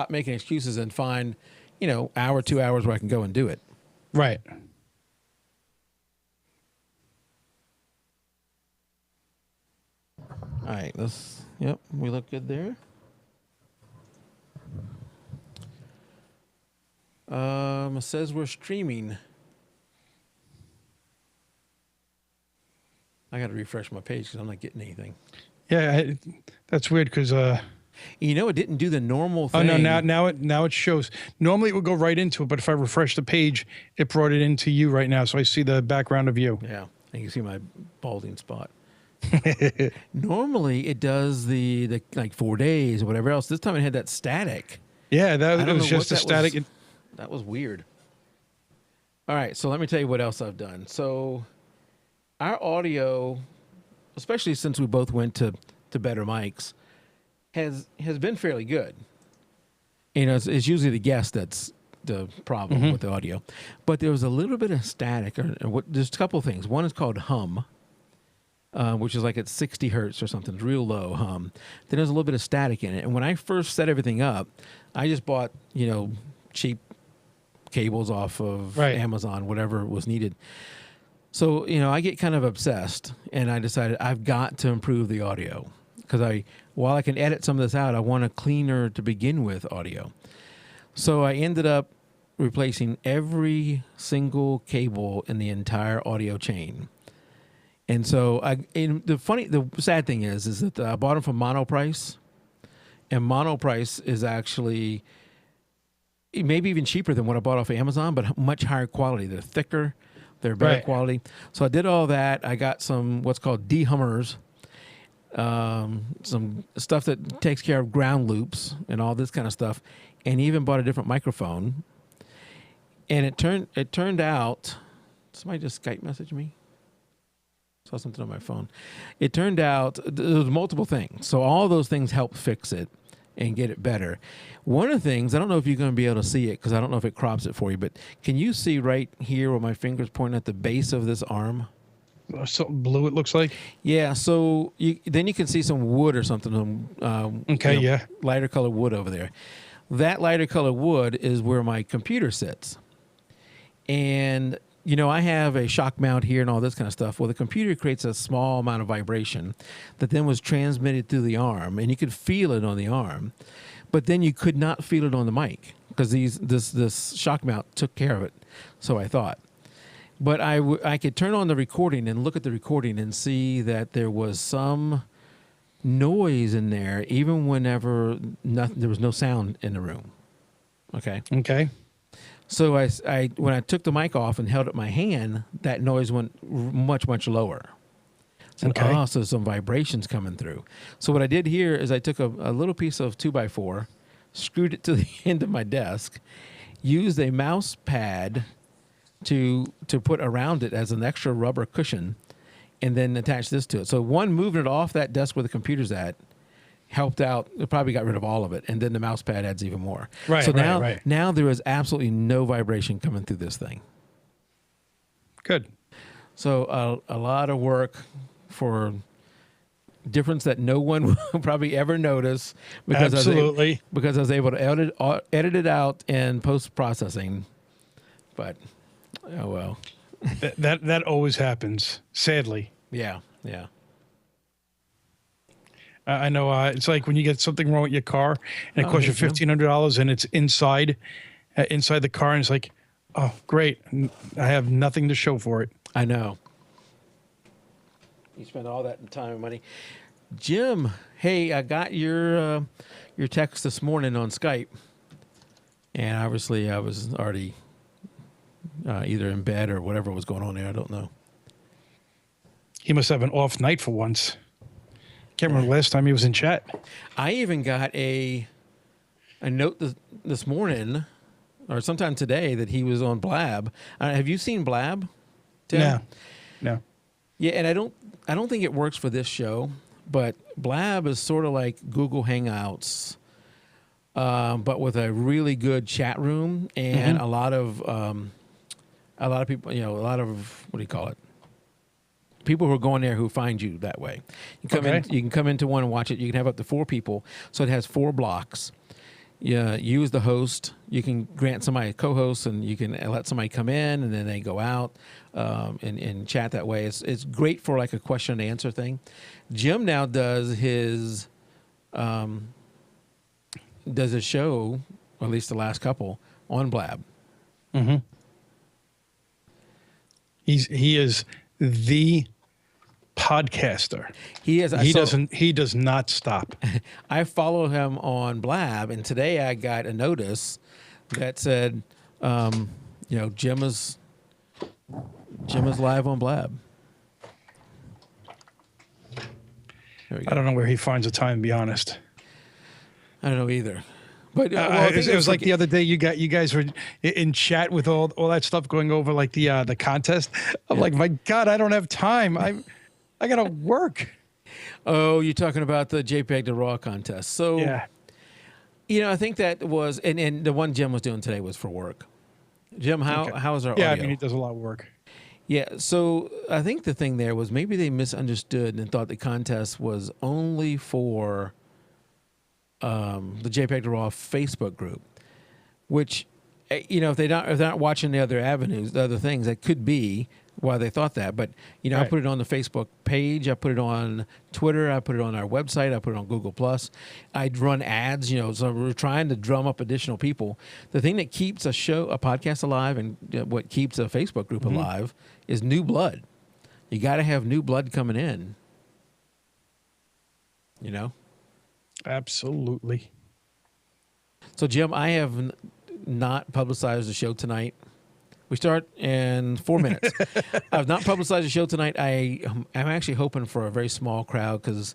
Stop making excuses and find, hour, 2 hours where I can go and do it. Right. All right, we look good there. It says we're streaming. I got to refresh my page because I'm not getting anything. Yeah, that's weird because it didn't do the normal thing. Oh no, now it shows. Normally it would go right into it, but if I refresh the page, it brought it into you right now, so I see the background of you. Yeah, and you can see my balding spot. Normally it does the like 4 days or whatever else. This time it had that static. Yeah, that was just a static. That was weird. All right, so let me tell you what else I've done. So our audio, especially since we both went to better mics, has been fairly good. It's usually the guest that's the problem with the audio. But there was a little bit of static. There's a couple of things. One is called hum, which is like at 60 hertz or something. It's real low hum. Then there's a little bit of static in it. And when I first set everything up, I just bought, cheap cables off of Amazon, whatever was needed. So, I get kind of obsessed, and I decided I've got to improve the audio because while I can edit some of this out, I want a cleaner to begin with audio. So I ended up replacing every single cable in the entire audio chain. And so the sad thing is that I bought them from Monoprice, and Monoprice is actually maybe even cheaper than what I bought off of Amazon, but much higher quality. They're thicker. They're better quality. So I did all that. I got some what's called dehummers, some stuff that takes care of ground loops and all this kind of stuff, and even bought a different microphone. And it turned out, somebody just Skype messaged me. Saw something on my phone. It turned out there was multiple things. So all those things helped fix it and get it better. One of the things, I don't know if you're going to be able to see it because I don't know if it crops it for you, but can you see right here where my finger's pointing at the base of this arm? Something blue it looks like? Yeah, so then you can see some wood or something. Lighter colored wood over there. That lighter colored wood is where my computer sits. And I have a shock mount here and all this kind of stuff. Well, the computer creates a small amount of vibration that then was transmitted through the arm, and you could feel it on the arm, but then you could not feel it on the mic because this shock mount took care of it, so I thought. But I could turn on the recording and look at the recording and see that there was some noise in there, even whenever there was no sound in the room. Okay. So when I took the mic off and held it in my hand, that noise went much, much lower. So some vibrations coming through. So what I did here is I took a little piece of 2x4, screwed it to the end of my desk, used a mouse pad to put around it as an extra rubber cushion, and then attach this to it. So moving it off that desk where the computer's at helped out. It probably got rid of all of it, and then the mouse pad adds even more. So now there is absolutely no vibration coming through this thing. Good. So a lot of work for difference that no one will probably ever notice because absolutely because I was able to edit it out in post processing. But oh well. that always happens, sadly. Yeah. I know it's like when you get something wrong with your car and it costs you $1,500 and it's inside the car, and it's like, oh, great. I have nothing to show for it. I know. You spend all that time and money. Jim, hey, I got your text this morning on Skype, and obviously I was already either in bed or whatever was going on there. I don't know. He must have an off night for once. Can't remember the last time he was in chat. I even got a note this morning or sometime today that he was on Blab. Have you seen Blab, Tim? No. Yeah, and I don't think it works for this show, but Blab is sort of like Google Hangouts, but with a really good chat room and a lot of people. A lot of, what do you call it? People who are going there who find you that way. You can come into one and watch it. You can have up to 4 people. So it has 4 blocks. Yeah, you as the host, you can grant somebody a co-host, and you can let somebody come in, and then they go out and chat that way. It's great for like a question and answer thing. Jim now does his show, or at least the last couple, on Blab. Mm-hmm. He is the podcaster. He is. He does not stop. I follow him on Blab, and today I got a notice that said, Jim is live on Blab. I don't know where he finds the time, to be honest. I don't know either. But it was like the other day you guys were in chat with all that stuff going over like the contest. I'm like, my God, I don't have time. I gotta work. Oh, you're talking about the jpeg2RAW contest. So yeah, I think that was and the one Jim was doing today was for work. Jim, how is our audio? Yeah, I mean, he does a lot of work. Yeah, so I think the thing there was maybe they misunderstood and thought the contest was only for the jpeg2RAW Facebook group, which, if they're not watching the other avenues, the other things, that could be why they thought that. But, right. I put it on the Facebook page. I put it on Twitter. I put it on our website. I put it on Google+. I'd run ads, so we're trying to drum up additional people. The thing that keeps a podcast alive and what keeps a Facebook group mm-hmm. alive is new blood. You got to have new blood coming in, Absolutely. So, Jim, I have not publicized the show tonight. We start in 4 minutes. I've not publicized the show tonight. I'm actually hoping for a very small crowd because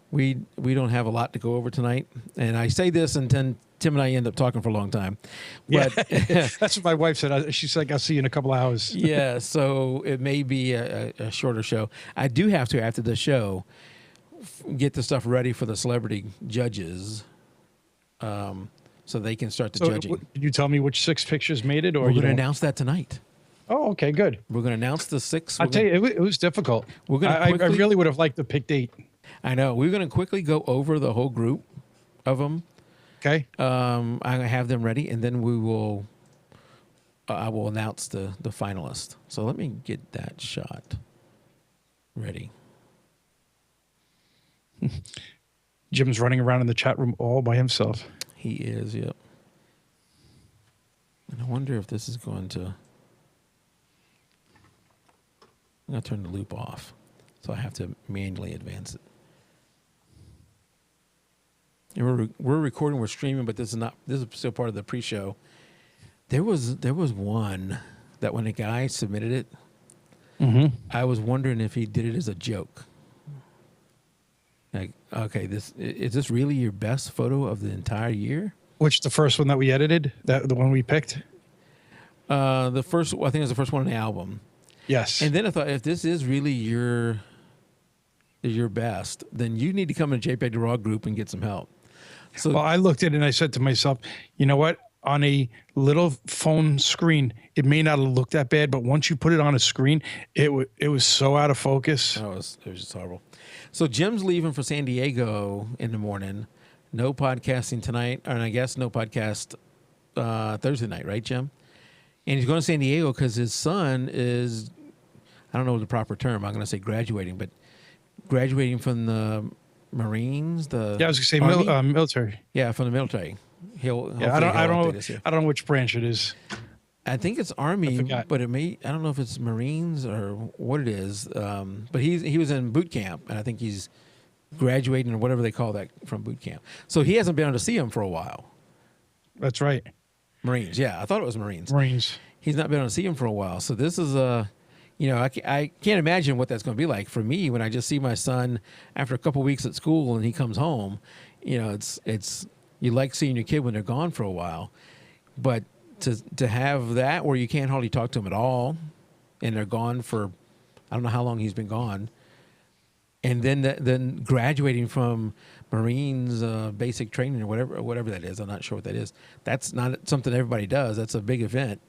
we don't have a lot to go over tonight. And I say this, and then Tim and I end up talking for a long time. But yeah, that's what my wife said. She's like, "I'll see you in a couple of hours." Yeah, so it may be a shorter show. I do have to, after the show, get the stuff ready for the celebrity judges. So they can start the judging. Did you tell me which 6 pictures made it? Or we're going to announce that tonight. Oh, okay, good. We're going to announce the 6. I'll tell you, it was difficult. I really would have liked to pick 8. I know. We're going to quickly go over the whole group of them. Okay. I have them ready, and then I will announce the finalist. So let me get that shot ready. Jim's running around in the chat room all by himself. He is, yep. And I wonder if this is going to... I'm going to turn the loop off. So I have to manually advance it. And we're recording, we're streaming, but this is still part of the pre-show. There was one that when a guy submitted it, mm-hmm. I was wondering if he did it as a joke. Like, okay, is this really your best photo of the entire year? Which, the first one that we edited, the one we picked? The first, I think it was the first one in the album. Yes. And then I thought, if this is really your best, then you need to come in a jpeg2RAW group and get some help. So, well, I looked at it and I said to myself, you know what? On a little phone screen, it may not look that bad, but once you put it on a screen, it was so out of focus. Oh, it was just horrible. So Jim's leaving for San Diego in the morning. No podcasting tonight, and I guess no podcast Thursday night, right, Jim? And he's going to San Diego because his son is, I don't know the proper term, I'm going to say graduating, but graduating from the Marines. I was going to say military. Yeah, from the military. I don't know which branch it is. I think it's Army, but I don't know if it's Marines or what it is. But he was in boot camp, and I think he's graduating or whatever they call that from boot camp. So he hasn't been able to see him for a while. That's right. Marines, yeah. I thought it was Marines. Marines. He's not been able to see him for a while. So this is I can't imagine what that's going to be like for me when I just see my son after a couple of weeks at school and he comes home. It's you like seeing your kid when they're gone for a while, but to have that where you can't hardly talk to them at all, and they're gone for, I don't know how long he's been gone, and then graduating from Marines basic training or whatever that is. I'm not sure what that is. That's not something everybody does. That's a big event.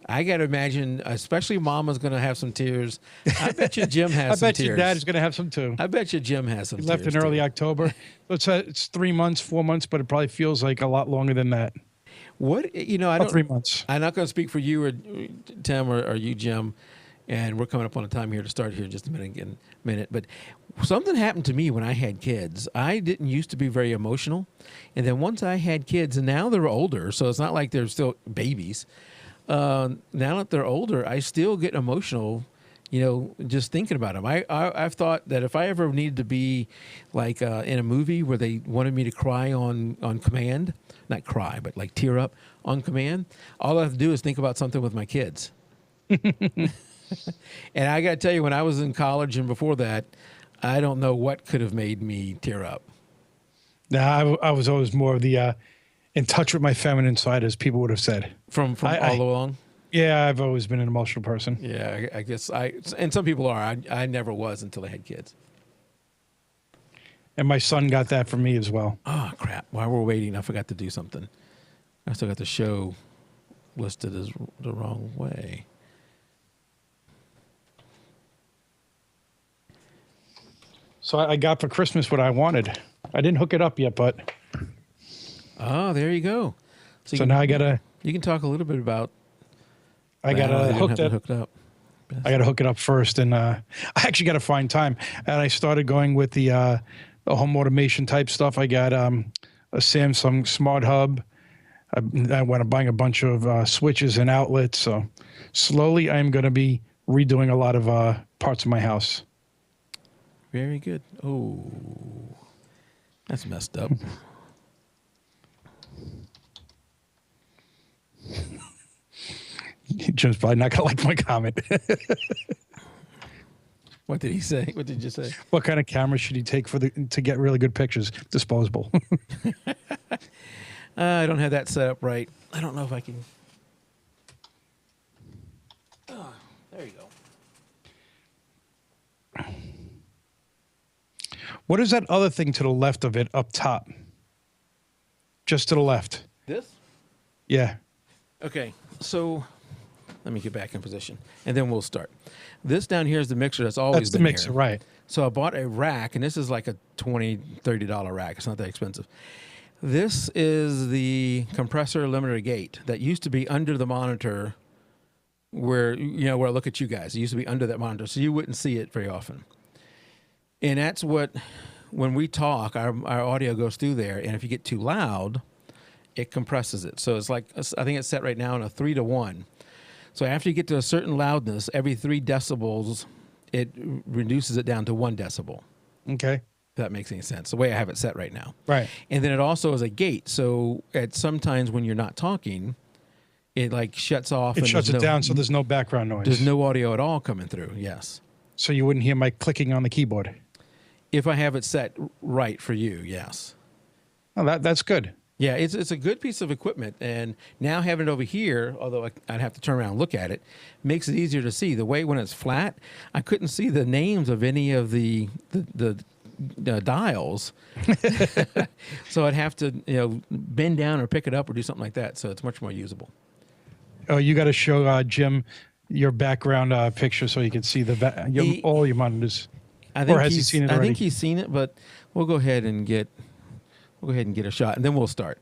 I got to imagine, especially Mama's going to have some tears. I bet you Jim has some tears. I bet your dad is going to have some too. I bet you Jim has some He tears. left in early October. So it's 3 months, 4 months, but it probably feels like a lot longer than that. What, I don't. 3 months. I'm not going to speak for you or Tim or you, Jim, and we're coming up on a time here to start here in just a minute. But something happened to me when I had kids. I didn't used to be very emotional, and then once I had kids, and now they're older, so it's not like they're still babies. Now that they're older, I still get emotional, just thinking about them. I've thought that if I ever needed to be like in a movie where they wanted me to cry on command, not cry, but like tear up on command, all I have to do is think about something with my kids. And I got to tell you, when I was in college and before that, I don't know what could have made me tear up. No, I was always more of the in touch with my feminine side, as people would have said. From all along? Yeah, I've always been an emotional person. Yeah, I guess and some people are. I never was until I had kids. And my son got that from me as well. Oh, crap. While we're waiting, I forgot to do something. I still got the show listed as the wrong way. So I got for Christmas what I wanted. I didn't hook it up yet, but... Oh, there you go. So now I got to... You can talk a little bit about... I got to hook it up. I got to hook it up first, and I actually got to find time. And I started going with the home automation type stuff. I got a Samsung Smart Hub. I went buying a bunch of switches and outlets. So slowly, I'm going to be redoing a lot of parts of my house. Very good. Oh, that's messed up. Jim's probably not gonna like my comment. What did he say? What did you say? What kind of camera should he take to get really good pictures? Disposable. I don't have that set up right. I don't know if I can. There you go. What is that other thing to the left of it up top? Just to the left. This? Yeah. Okay, so let me get back in position, and then we'll start. This down here is the mixer that's always been here. That's the mixer, right. So I bought a rack, and this is like a $20, $30 rack. It's not that expensive. This is the compressor limiter gate that used to be under the monitor where I look at you guys. It used to be under that monitor, so you wouldn't see it very often. And that's what, when we talk, our audio goes through there, and if you get too loud, it compresses it. So it's like, I think it's set right now in a 3-to-1. So after you get to a certain loudness, every 3 decibels, it reduces it down to 1 decibel. Okay. If that makes any sense, the way I have it set right now. Right. And then it also is a gate. So at sometimes when you're not talking, it like shuts off. It shuts it down so there's no background noise. There's no audio at all coming through, yes. So you wouldn't hear my clicking on the keyboard? If I have it set right for you, yes. Oh, that's good. Yeah, it's a good piece of equipment, and now having it over here, although I'd have to turn around and look at it, makes it easier to see. The way when it's flat, I couldn't see the names of any of the dials, so I'd have to bend down or pick it up or do something like that. So it's much more usable. Oh, you got to show Jim your background picture so you can see all your monitors. Or has he seen it already? I think he's seen it, but we'll go ahead and get a shot, and then we'll start.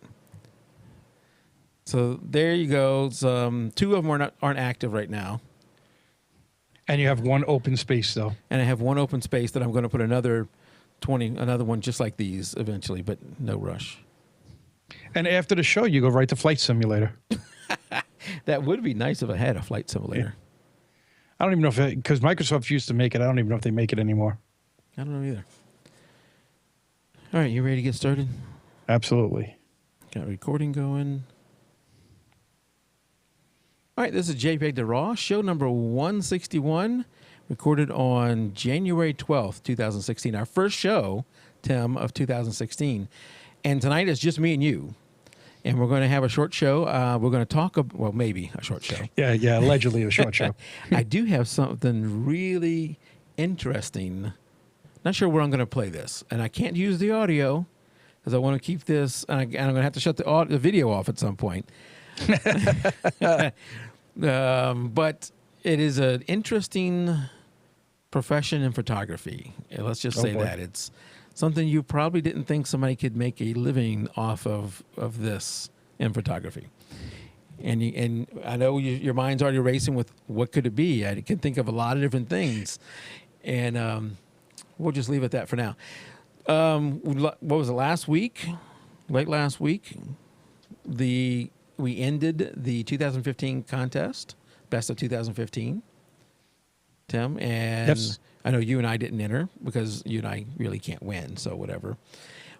So there you go. 2 of them aren't active right now. And you have 1 open space, though. And I have 1 open space that I'm going to put another one just like these eventually, but no rush. And after the show, you go right to Flight Simulator. That would be nice if I had a Flight Simulator. Yeah. I don't even know if because Microsoft used to make it. I don't even know if they make it anymore. I don't know either. All right, you ready to get started? Absolutely. Got recording going. All right, this is jpeg2RAW, show number 161, recorded on January 12th, 2016. Our first show, Tim, of 2016. And tonight is just me and you. And we're going to have a short show. We're going to talk well, maybe a short show. Yeah, allegedly a short show. I do have something really interesting. Not sure where I'm going to play this. And I can't use the audio because I want to keep this. And I'm going to have to shut the video off at some point. But it is an interesting profession in photography. Let's just say that. It's something you probably didn't think somebody could make a living off of this in photography. And I know your mind's already racing with what could it be. I can think of a lot of different things. And we'll just leave it at that for now. What was it, last week? Late last week, we ended the 2015 contest, Best of 2015, Tim. And yes. I know you and I didn't enter because you and I really can't win, so whatever.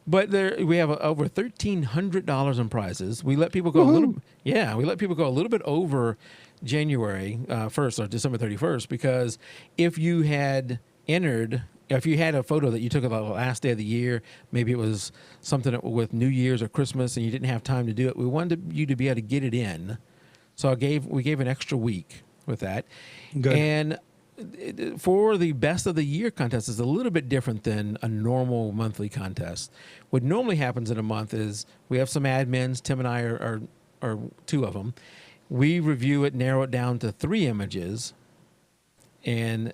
But we have over $1,300 in prizes. We let people go we let people go a little bit over January 1st or December 31st, because if you had entered, if you had a photo that you took on the last day of the year, maybe it was something with New Year's or Christmas and you didn't have time to do it, we wanted you to be able to get it in. So we gave an extra week with that. Good. And for the best of the year contest is a little bit different than a normal monthly contest. What normally happens in a month is we have some admins. Tim and I are two of them. We review it, narrow it down to 3 images, and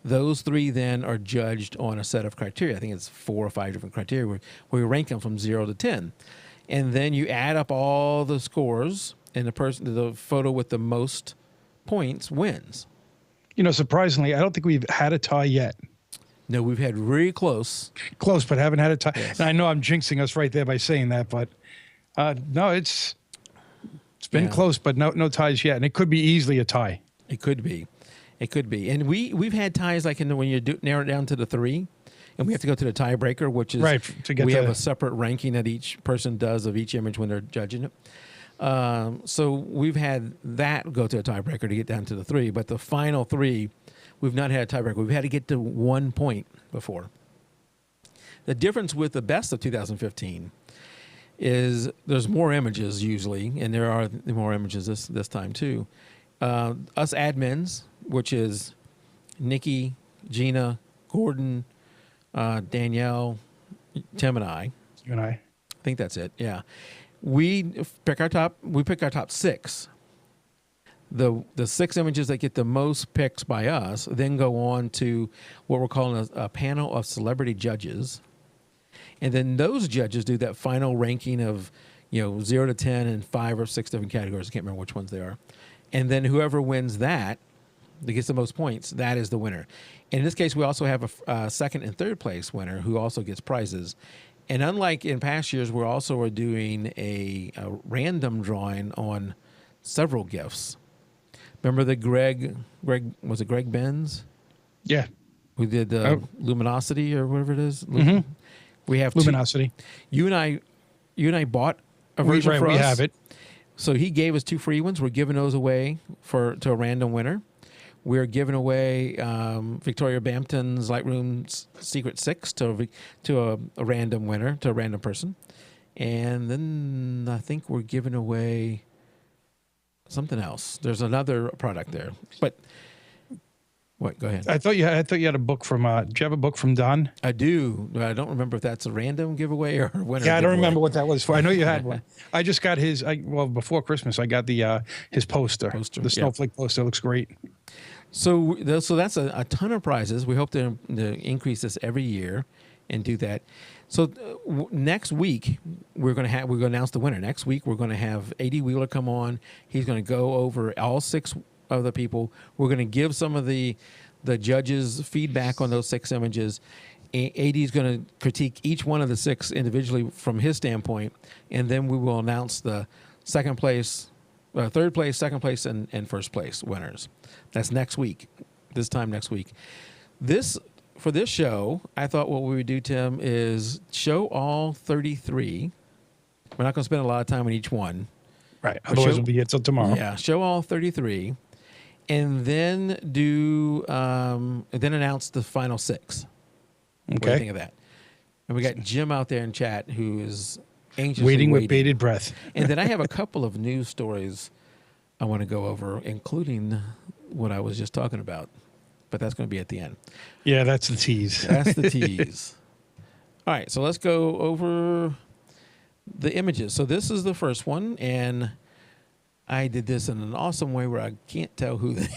those 3 then are judged on a set of criteria. I think it's 4 or 5 different criteria where we rank them from 0 to 10. And then you add up all the scores, and the photo with the most points wins. You know, surprisingly, I don't think we've had a tie yet. No, we've had really close. Close, but haven't had a tie. Yes. And I know I'm jinxing us right there by saying that, but no, it's been close, but no ties yet. And it could be easily a tie. It could be. And we've had ties like when you narrow it down to the 3, and we have to go to the tiebreaker, which is right, we have a separate ranking that each person does of each image when they're judging it. So we've had that go to a tiebreaker to get down to the 3, but the final 3, we've not had a tiebreaker. We've had to get to 1 point before. The difference with the best of 2015 is there's more images usually, and there are more images this time too. Us admins, which is Nikki, Gina, Gordon, Danielle, Tim, and I. You and I. I think that's it. Yeah. We pick our top 6. The 6 images that get the most picks by us then go on to what we're calling a panel of celebrity judges. And then those judges do that final ranking of, 0 to 10 and 5 or 6 different categories. I can't remember which ones they are. And then whoever wins that gets the most points, that is the winner. And in this case, we also have a second and third place winner who also gets prizes. And unlike in past years, we're also doing a random drawing on several gifts. Remember the Greg, was it Greg Benz? Yeah. Who did Luminosity or whatever it is? Mm-hmm. We have Luminosity. You and I bought a version for us. We have it. So he gave us 2 free ones. We're giving those away to a random winner. We're giving away Victoria Bampton's Lightroom Secret 6 to a random winner, to a random person. And then I think we're giving away something else. There's another product there. But what? Go ahead. I thought you had a book from. Do you have a book from Don? I do. I don't remember if that's a random giveaway or a winner. Yeah, I don't remember what that was for. I know you had one. I just got his. Before Christmas, I got his poster. The snowflake poster looks great. So that's a ton of prizes. We hope to increase this every year and do that. So next week we're going to announce the winner. Next week we're going to have A.D. Wheeler come on. He's going to go over all 6 of the people. We're going to give some of the judges feedback on those 6 images. A.D. is going to critique each one of the 6 individually from his standpoint, and then we will announce the second place, third place, second place, and first place winners. That's next week. This time next week. For this show, I thought what we would do, Tim, is show all 33. We're not going to spend a lot of time on each one. Right. Otherwise, it'll be here till tomorrow. Yeah. Show all 33, and then announce the final 6. Okay. What do you think of that? And we got Jim out there in chat who is anxiously waiting with bated breath. And then I have a couple of news stories I want to go over, including what I was just talking about. But that's going to be at the end. Yeah, that's the tease. That's the tease. All right, so let's go over the images. So this is the first one, and I did this in an awesome way where I can't tell who that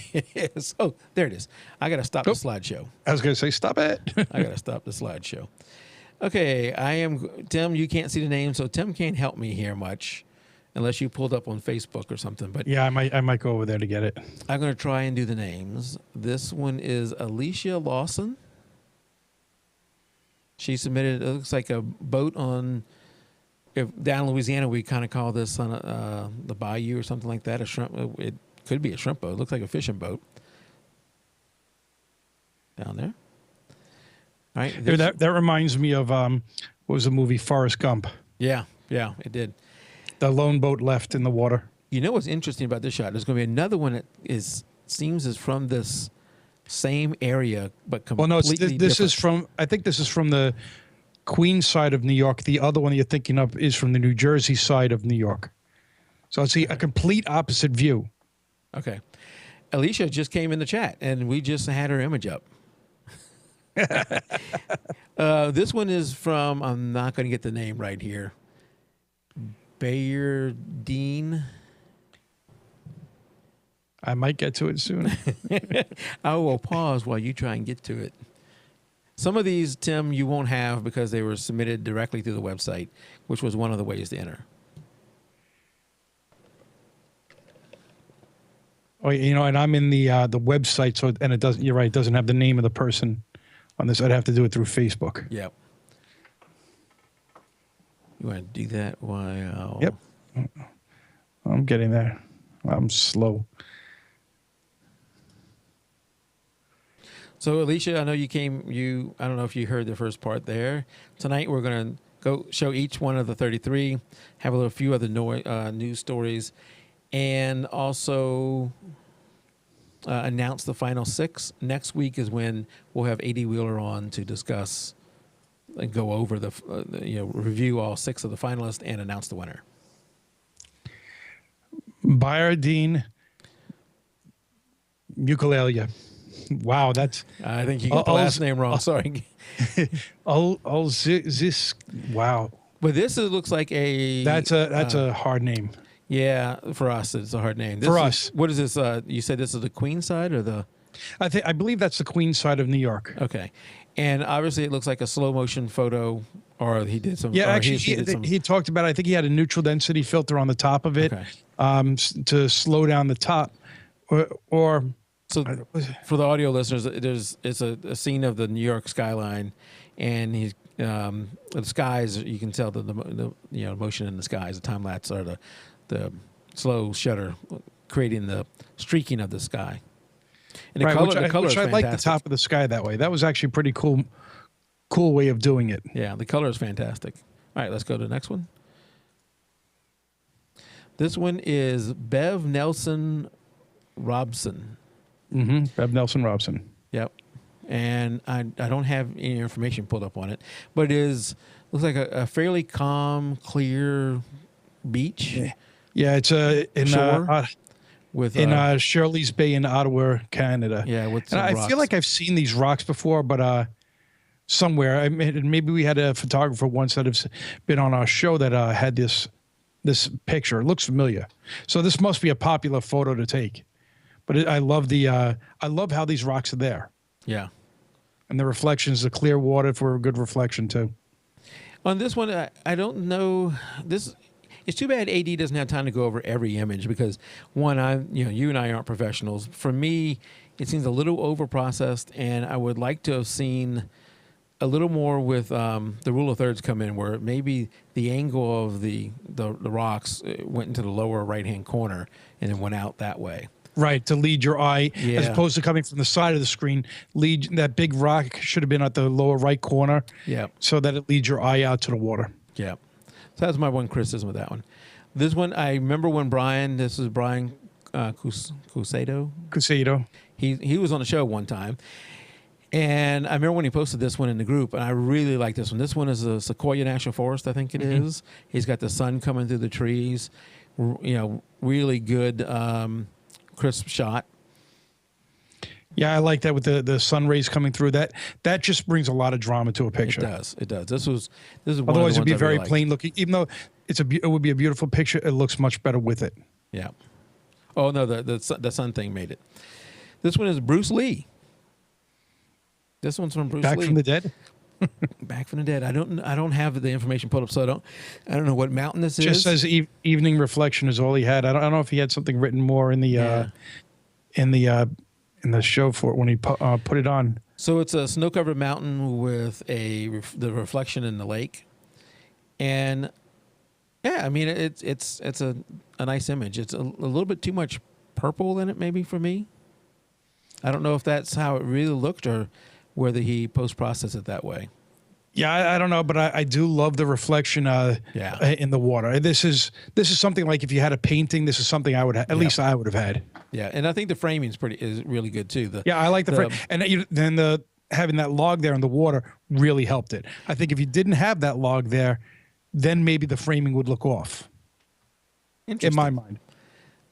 is. Oh, there it is. I got to stop the slideshow. I was going to say, stop it. I got to stop the slideshow. Okay, Tim, you can't see the name, so Tim can't help me here much unless you pulled up on Facebook or something. But yeah, I might go over there to get it. I'm going to try and do the names. This one is Alicia Lawson. She submitted, it looks like a boat on... down in Louisiana, we kind of call this on the bayou or something like that. A shrimp. It could be a shrimp boat. It looks like a fishing boat down there. All right. That reminds me of what was the movie Forrest Gump? Yeah, it did. The lone boat left in the water. You know what's interesting about this shot? There's going to be another one that seems is from this same area, but completely this is from. I think this is from the Queens side of New York. The other one you're thinking of is from the New Jersey side of New York. So it's a complete opposite view. Okay. Alicia just came in the chat, and we just had her image up. This one is from, I'm not going to get the name right here, Bayardine. I might get to it soon. I will pause while you try and get to it. Some of these, Tim, you won't have because they were submitted directly through the website, which was one of the ways to enter. Oh, and I'm in the website, so it doesn't. You're right. It doesn't have the name of the person on this. I'd have to do it through Facebook. Yep. You want to do that while? Yep. I'm getting there. I'm slow. So, Alicia, I know you came. I don't know if you heard the first part there. Tonight, we're going to go show each one of the 33, have a few other news stories, and also announce the final 6. Next week is when we'll have A.D. Wheeler on to discuss and go over review all 6 of the finalists and announce the winner. Bayardine Ukulele. Wow, that's... I think you got the last name wrong. Sorry. Wow. But this looks like a... That's a hard name. Yeah, for us, it's a hard name. Us. What is this? You said this is the Queen side or the... I believe that's the Queen side of New York. Okay. And obviously it looks like a slow motion photo, or he did some... Yeah, actually, he talked about, I think he had a neutral density filter on the top of it to slow down the top. Or so for the audio listeners, it's a scene of the New York skyline, and he's the skies. You can tell the motion in the skies. The time lapse or the slow shutter creating the streaking of the sky. And the color which I like the top of the sky that way. That was actually a pretty cool way of doing it. Yeah, the color is fantastic. All right, let's go to the next one. This one is Bev Nelson Robson. Mm-hmm. Bev Nelson Robson. Yep. And I don't have any information pulled up on it, but looks like a fairly calm, clear beach. Yeah, it's in Shirley's Bay in Ottawa, Canada. Yeah, with and I feel like I've seen these rocks before, but somewhere. Maybe we had a photographer once that has been on our show that had this picture. It looks familiar. So this must be a popular photo to take. But I love how these rocks are there. Yeah. And the reflections, the clear water for a good reflection too. On this one, I don't know. It's too bad AD doesn't have time to go over every image because one, you and I aren't professionals. For me, it seems a little over processed, and I would like to have seen a little more with the rule of thirds come in, where maybe the angle of the rocks went into the lower right hand corner and then went out that way. Right, to lead your eye, as opposed to coming from the side of the screen. That big rock should have been at the lower right corner. Yeah. So that it leads your eye out to the water. Yeah. So that's my one criticism with that one. This one, I remember when Brian Cusado. He was on the show one time. And I remember when he posted this one in the group, and I really like this one. This one is a Sequoia National Forest, I think it is. He's got the sun coming through the trees. Really good crisp shot. Yeah, I like that with the sun rays coming through. That just brings a lot of drama to a picture. It does. This is one otherwise of the it'd be ones very really plain looking. Even though it would be a beautiful picture, it looks much better with it. Yeah. Oh no, the sun thing made it. This one is Bruce Lee. This one's from Bruce Lee. Back from the dead. Back from the dead. I don't have the information pulled up, so I don't know what mountain this is. Just says evening reflection is all he had. I don't know if he had something written more in the in the show for it when he put it on. So it's a snow-covered mountain with the reflection in the lake, and yeah, I mean it's a nice image. It's a little bit too much purple in it, maybe for me. I don't know if that's how it really looked or whether he post-processed it that way. Yeah, I don't know, but I do love the reflection in the water. This is something like if you had a painting, this is something I would at least I would have had. Yeah, and I think the framing is really good too. I like the frame, and then having that log there in the water really helped it. I think if you didn't have that log there, then maybe the framing would look off. In my mind.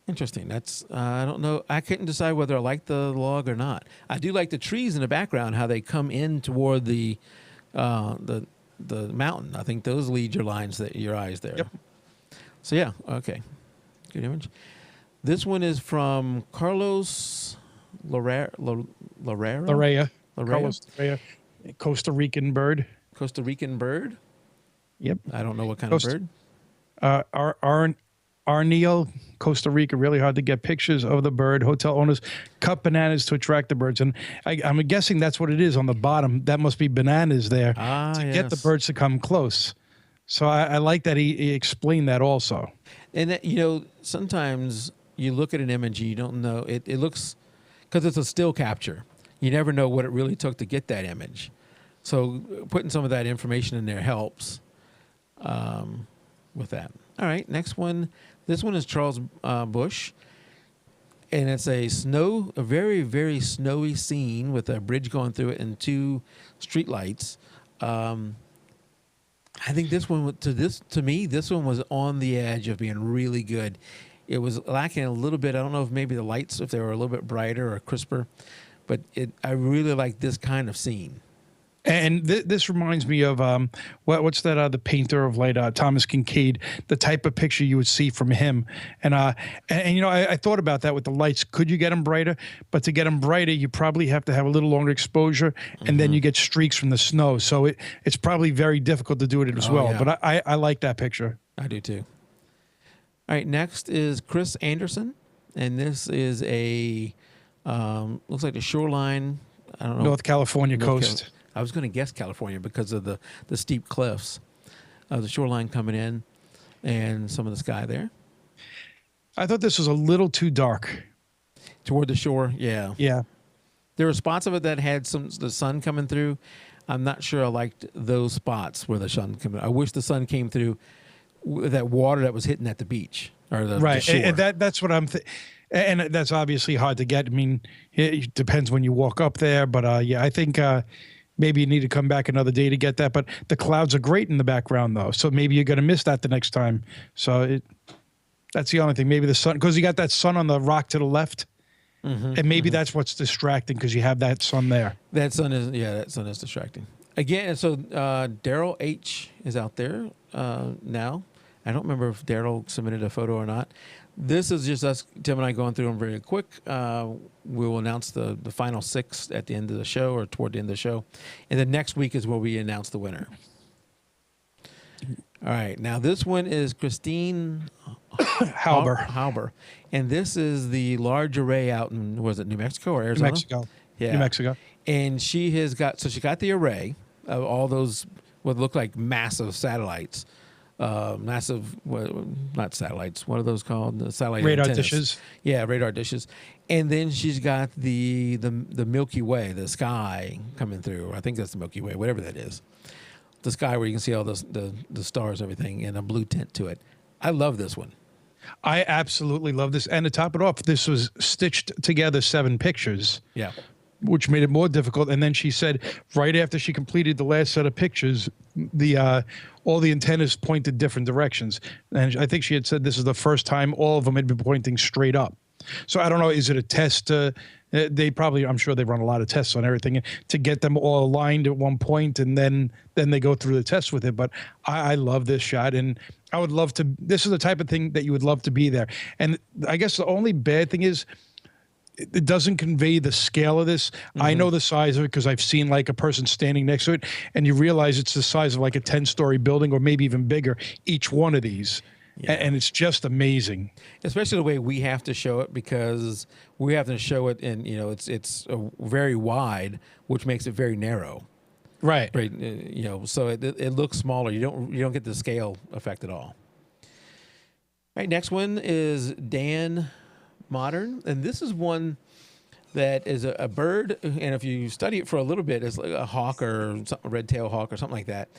Interesting. That's I don't know. I couldn't decide whether I like the log or not. I do like the trees in the background, how they come in toward the mountain. I think those lead your eyes there. Yep. So yeah, okay, good image. This one is from Carlos Larrea. Carlos Larrea, Costa Rican bird. Costa Rican bird. Yep. I don't know what kind of bird. Arneal, Costa Rica, really hard to get pictures of the bird. Hotel owners cut bananas to attract the birds. And I'm guessing that's what it is on the bottom. That must be bananas there to get the birds to come close. So I like that he explained that also. And that, sometimes you look at an image and you don't know. It looks, because it's a still capture, you never know what it really took to get that image. So putting some of that information in there helps with that. All right, next one. This one is Charles Bush, and it's a very, very snowy scene with a bridge going through it and two street lights. I think this one, to me, this one was on the edge of being really good. It was lacking a little bit. I don't know if maybe the lights, if they were a little bit brighter or crisper, but I really like this kind of scene. And this reminds me of what's that? The painter of light, Thomas Kincaid. The type of picture you would see from him, and I thought about that with the lights. Could you get them brighter? But to get them brighter, you probably have to have a little longer exposure, and then you get streaks from the snow. So it's probably very difficult to do it as well. Yeah. But I like that picture. I do too. All right, next is Chris Anderson, and this is looks like the shoreline. I don't know, North California coast. I was going to guess California because of the steep cliffs, the shoreline coming in, and some of the sky there. I thought this was a little too dark. Toward the shore, yeah. Yeah. There were spots of it that had the sun coming through. I'm not sure I liked those spots where the sun came through. I wish the sun came through with that water that was hitting at the beach or the shore. And that's what I'm and that's obviously hard to get. I mean, it depends when you walk up there, but I think maybe you need to come back another day to get that. But the clouds are great in the background, though. So maybe you're going to miss that the next time. So that's the only thing. Maybe the sun, because you got that sun on the rock to the left. And maybe that's what's distracting because you have that sun there. That sun is distracting. Again, so Daryl H. is out there now. I don't remember if Daryl submitted a photo or not. This is just us, Tim and I, going through them very quick. We will announce the final 6 at the end of the show or toward the end of the show. And then next week is where we announce the winner. All right. Now, this one is Christine Halber. And this is the large array out in, was it New Mexico or Arizona? New Mexico. Yeah. New Mexico. And she got the array of all those what look like massive satellites. Not satellites. What are those called? The satellite radar antennas. dishes. Yeah, radar dishes. And then she's got the Milky Way, the sky coming through. I think that's the Milky Way, whatever that is. The sky where you can see all the stars, everything, and a blue tint to it. I love this one. I absolutely love this. And to top it off, this was stitched together 7 pictures. Yeah. Which made it more difficult. And then she said, right after she completed the last set of pictures, all the antennas pointed different directions. And I think she had said this is the first time all of them had been pointing straight up. So I don't know, is it a test to They probably, I'm sure they run a lot of tests on everything to get them all aligned at one point, and then they go through the test with it. But I love this shot, and I would love to. This is the type of thing that you would love to be there. And I guess the only bad thing is it doesn't convey the scale of this. I know the size of it because I've seen like a person standing next to it, and you realize it's the size of like a 10-story building or maybe even bigger, each one of these. Yeah. And it's just amazing, especially the way we have to show it, because we have to show it in, it's very wide, which makes it very narrow. Right. So it looks smaller. You don't get the scale effect at all. All right. Next one is Dan Modern, and this is one that is a bird, and if you study it for a little bit, it's like a hawk or a red-tailed hawk or something like that.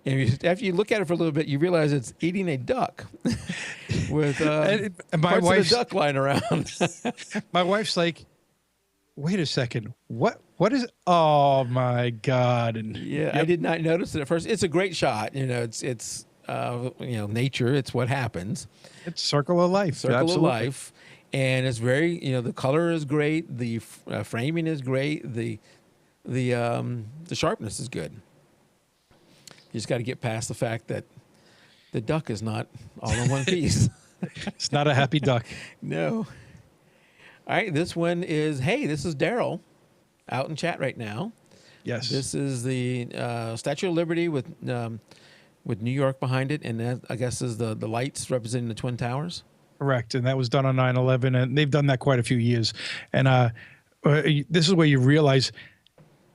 And after you look at it for a little bit, you realize it's eating a duck with parts of the duck lying around. My wife's like, wait a second, what is it? Oh my God. And yeah, I did not notice it at first. It's a great shot. It's nature. It's what happens. It's circle of life. Circle of life. And it's very, the color is great. The framing is great. The sharpness is good. You just got to get past the fact that the duck is not all in one piece. It's not a happy duck. No. All right, this one is, this is Daryl out in chat right now. Yes. This is the Statue of Liberty with New York behind it, and that, I guess, is the lights representing the Twin Towers. Correct, and that was done on 9/11, and they've done that quite a few years. And this is where you realize,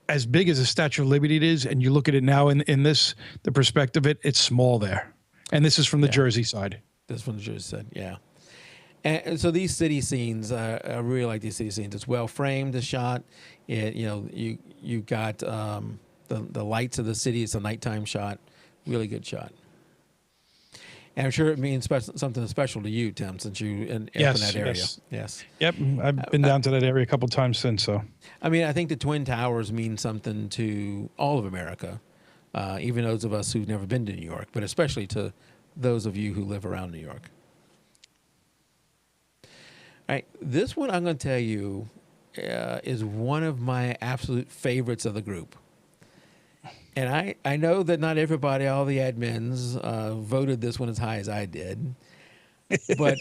as big as the Statue of Liberty it is, and you look at it now in the perspective of it, it's small there. And this is from the Jersey side. This is from the Jersey side, yeah. And so these city scenes, I really like these city scenes. It's well framed, the shot. You got the lights of the city. It's a nighttime shot. Really good shot. And I'm sure it means something special to you, Tim, since you up in that area. Yes. Yep, I've been down to that area a couple times since. So, I mean, I think the Twin Towers mean something to all of America, even those of us who've never been to New York, but especially to those of you who live around New York. All right, this one I'm going to tell you is one of my absolute favorites of the group. And I know that not everybody, all the admins, voted this one as high as I did. But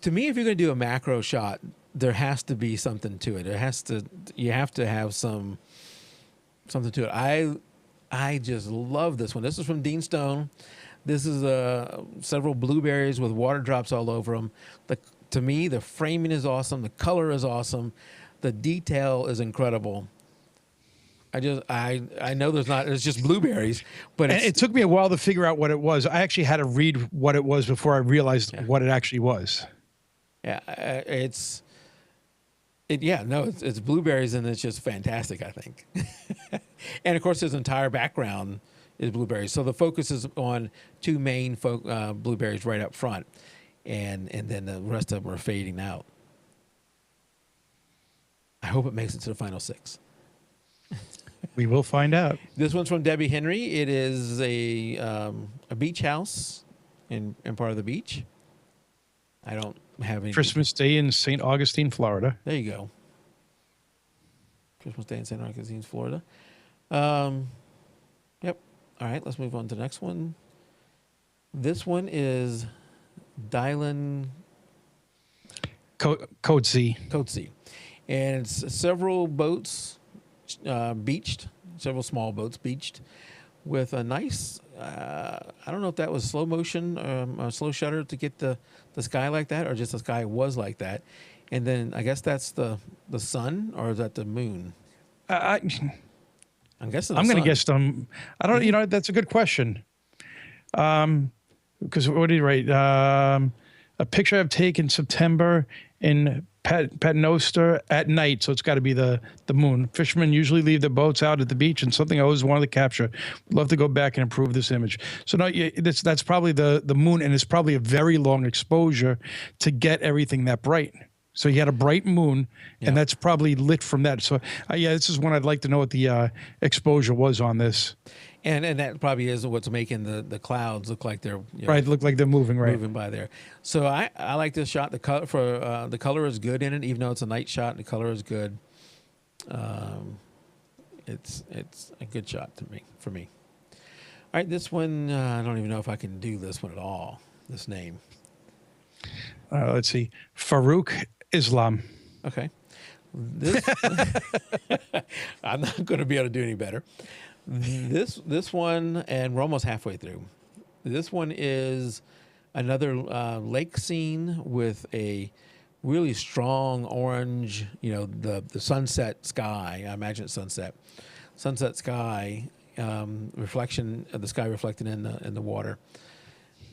to me, if you're going to do a macro shot, there has to be something to it. You have to have something to it. I just love this one. This is from Dean Stone. This is several blueberries with water drops all over them. To me, the framing is awesome. The color is awesome. The detail is incredible. I know it's just blueberries, but it took me a while to figure out what it was. I actually had to read what it was before I realized what it actually was. Yeah, it's blueberries, and it's just fantastic, I think. And of course, his entire background is blueberries. So the focus is on two main blueberries right up front, and then the rest of them are fading out. I hope it makes it to the final six. We will find out. This one's from Debbie Henry. It is a beach house in part of the beach. I don't have any. Christmas Day in St. Augustine, Florida. There you go. Christmas Day in St. Augustine, Florida. Yep. All right, let's move on to the next one. This one is Dylan Coetzee. And it's several boats beached, several small boats beached with a nice, I don't know if that was slow motion, slow shutter to get the sky like that, or just the sky was like that. And then I guess that's the sun, or is that the moon? I'm guessing I'm going to guess them. I don't, that's a good question. Because what did he write? A picture I've taken September in Paternoster at night, so it's got to be the moon. Fishermen usually leave their boats out at the beach, and something I always wanted to capture. Would love to go back and improve this image. So no, that's probably the moon, and it's probably a very long exposure to get everything that bright. So you had a bright moon, and that's probably lit from that. So this is one I'd like to know what the exposure was on this. And that probably is what's making the clouds look like they're right. Look like they're moving, right? Moving by there. So I like this shot. The color is good in it, even though it's a night shot. The color is good. It's a good shot for me. All right, this one I don't even know if I can do this one at all. This name. Let's see, Farouk Islam. Okay. This I'm not going to be able to do any better. This one, and we're almost halfway through. This one is another lake scene with a really strong orange, the sunset sky. I imagine it's sunset sky, reflection of the sky reflected in the water.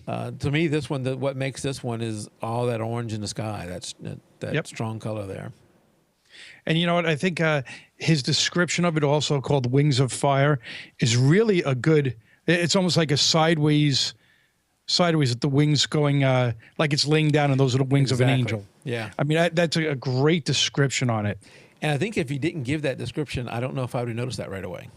To me, this one, what makes this one is all that orange in the sky. That strong color there. And you know what? I think his description of it, also called Wings of Fire, is really a good. It's almost like a sideways with the wings going like it's laying down, and those are the wings of an angel. Yeah. I mean, that's a great description on it. And I think if he didn't give that description, I don't know if I would have noticed that right away.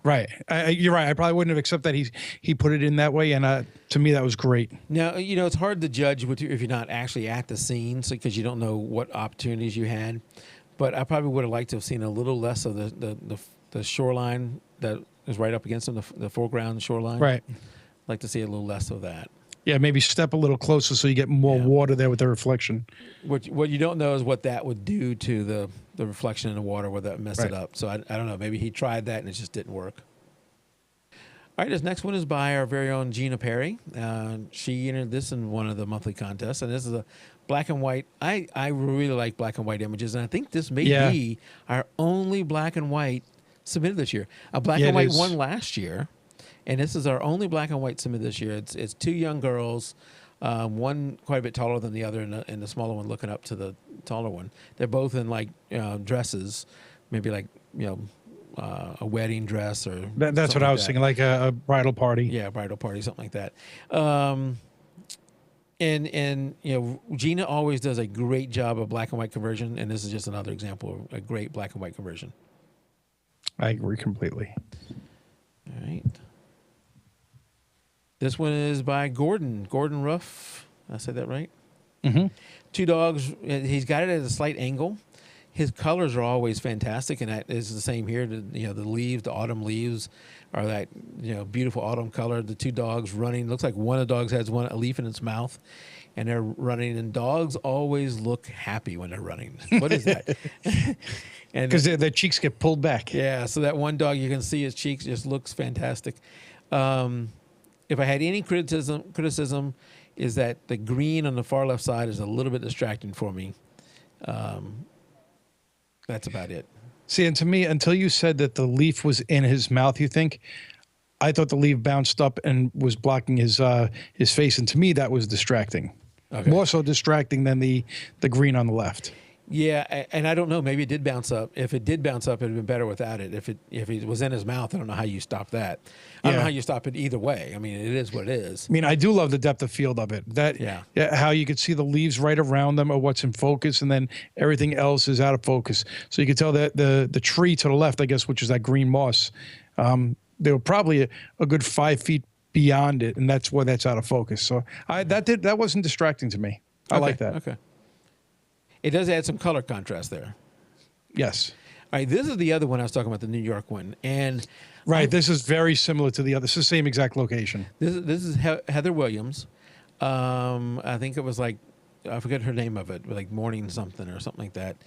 Right. You're right. I probably wouldn't have accepted that he put it in that way. And to me, that was great. Now, it's hard to judge if you're not actually at the scene, because you don't know what opportunities you had. But I probably would have liked to have seen a little less of the shoreline that is right up against them, the foreground shoreline. Right. I'd like to see a little less of that. Yeah, maybe step a little closer so you get more water there with the reflection. What you don't know is what that would do to the reflection in the water, whether that messed it up. So I don't know. Maybe he tried that and it just didn't work. All right, this next one is by our very own Gina Perry. She entered this in one of the monthly contests, and this is a black and white. I really like black and white images, and I think this may be our only black and white submitted this year. A black and white won last year, and this is our only black and white submitted this year. It's two young girls, one quite a bit taller than the other, and the smaller one looking up to the taller one. They're both in like dresses, maybe like a wedding dress or that's what I was thinking, like a bridal party. Yeah, bridal party, something like that. And Gina always does a great job of black and white conversion, and this is just another example of a great black and white conversion. I agree completely. All right. This one is by Gordon Ruff. I said that right? Mm-hmm. Two dogs. He's got it at a slight angle. His colors are always fantastic, and that is the same here. The leaves, the autumn leaves, are that beautiful autumn color. The two dogs running. Looks like one of the dogs has a leaf in its mouth, and they're running. And dogs always look happy when they're running. What is that? And because their cheeks get pulled back. Yeah. So that one dog, you can see his cheeks just looks fantastic. If I had any criticism, is that the green on the far left side is a little bit distracting for me. That's about it. See, and to me, until you said that the leaf was in his mouth, I thought the leaf bounced up and was blocking his face, and to me that was distracting. Okay. More so distracting than the green on the left. Yeah, and I don't know. Maybe it did bounce up. If it did bounce up, it'd been better without it. If it was in his mouth, I don't know how you stop that. I don't know how you stop it either way. I mean, it is what it is. I mean, I do love the depth of field of it. How you could see the leaves right around them or what's in focus, and then everything else is out of focus. So you could tell that the tree to the left, I guess, which is that green moss, they were probably a good 5 feet beyond it, and that's why that's out of focus. So that wasn't distracting to me. I like that. Okay. It does add some color contrast there. Yes. All right, this is the other one I was talking about, the New York one. And this is very similar to the other. It's the same exact location. This is Heather Williams. I think it was like, I forget her name of it, like Morning something or something like that.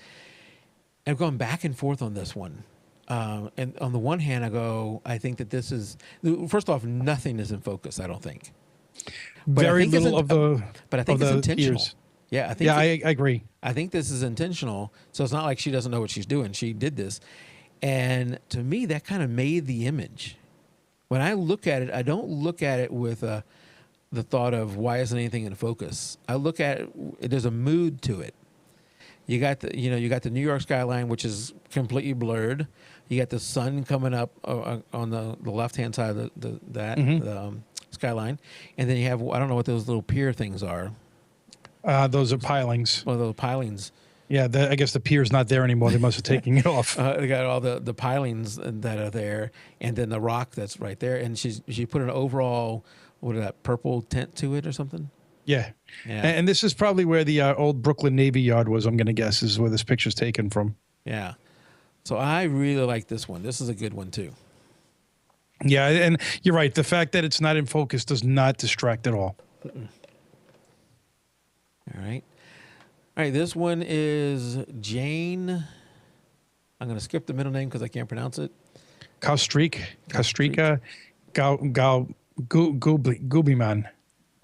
I've gone back and forth on this one. And on the one hand, I think that this is, first off, nothing is in focus, I don't think. But very little of the But I think it's intentional. Ears. Yeah, I think. Yeah, I agree. I think this is intentional. So it's not like she doesn't know what she's doing. She did this, and to me, that kind of made the image. When I look at it, I don't look at it with the thought of why isn't anything in focus. I look at it. There's a mood to it. You got the New York skyline, which is completely blurred. You got the sun coming up on the left hand side of the skyline, and then you have, I don't know what those little pier things are. Those are pilings. Well, those pilings. Yeah, I guess the pier's not there anymore. They must have taken it off. They got all the pilings that are there, and then the rock that's right there. And she put an overall, what is that, purple tint to it or something? Yeah. And this is probably where the old Brooklyn Navy Yard was, I'm going to guess, is where this picture's taken from. Yeah. So I really like this one. This is a good one, too. Yeah, and you're right. The fact that it's not in focus does not distract at all. All right. All right, this one is Jane. I'm going to skip the middle name because I can't pronounce it. Kostrika, Gubiman.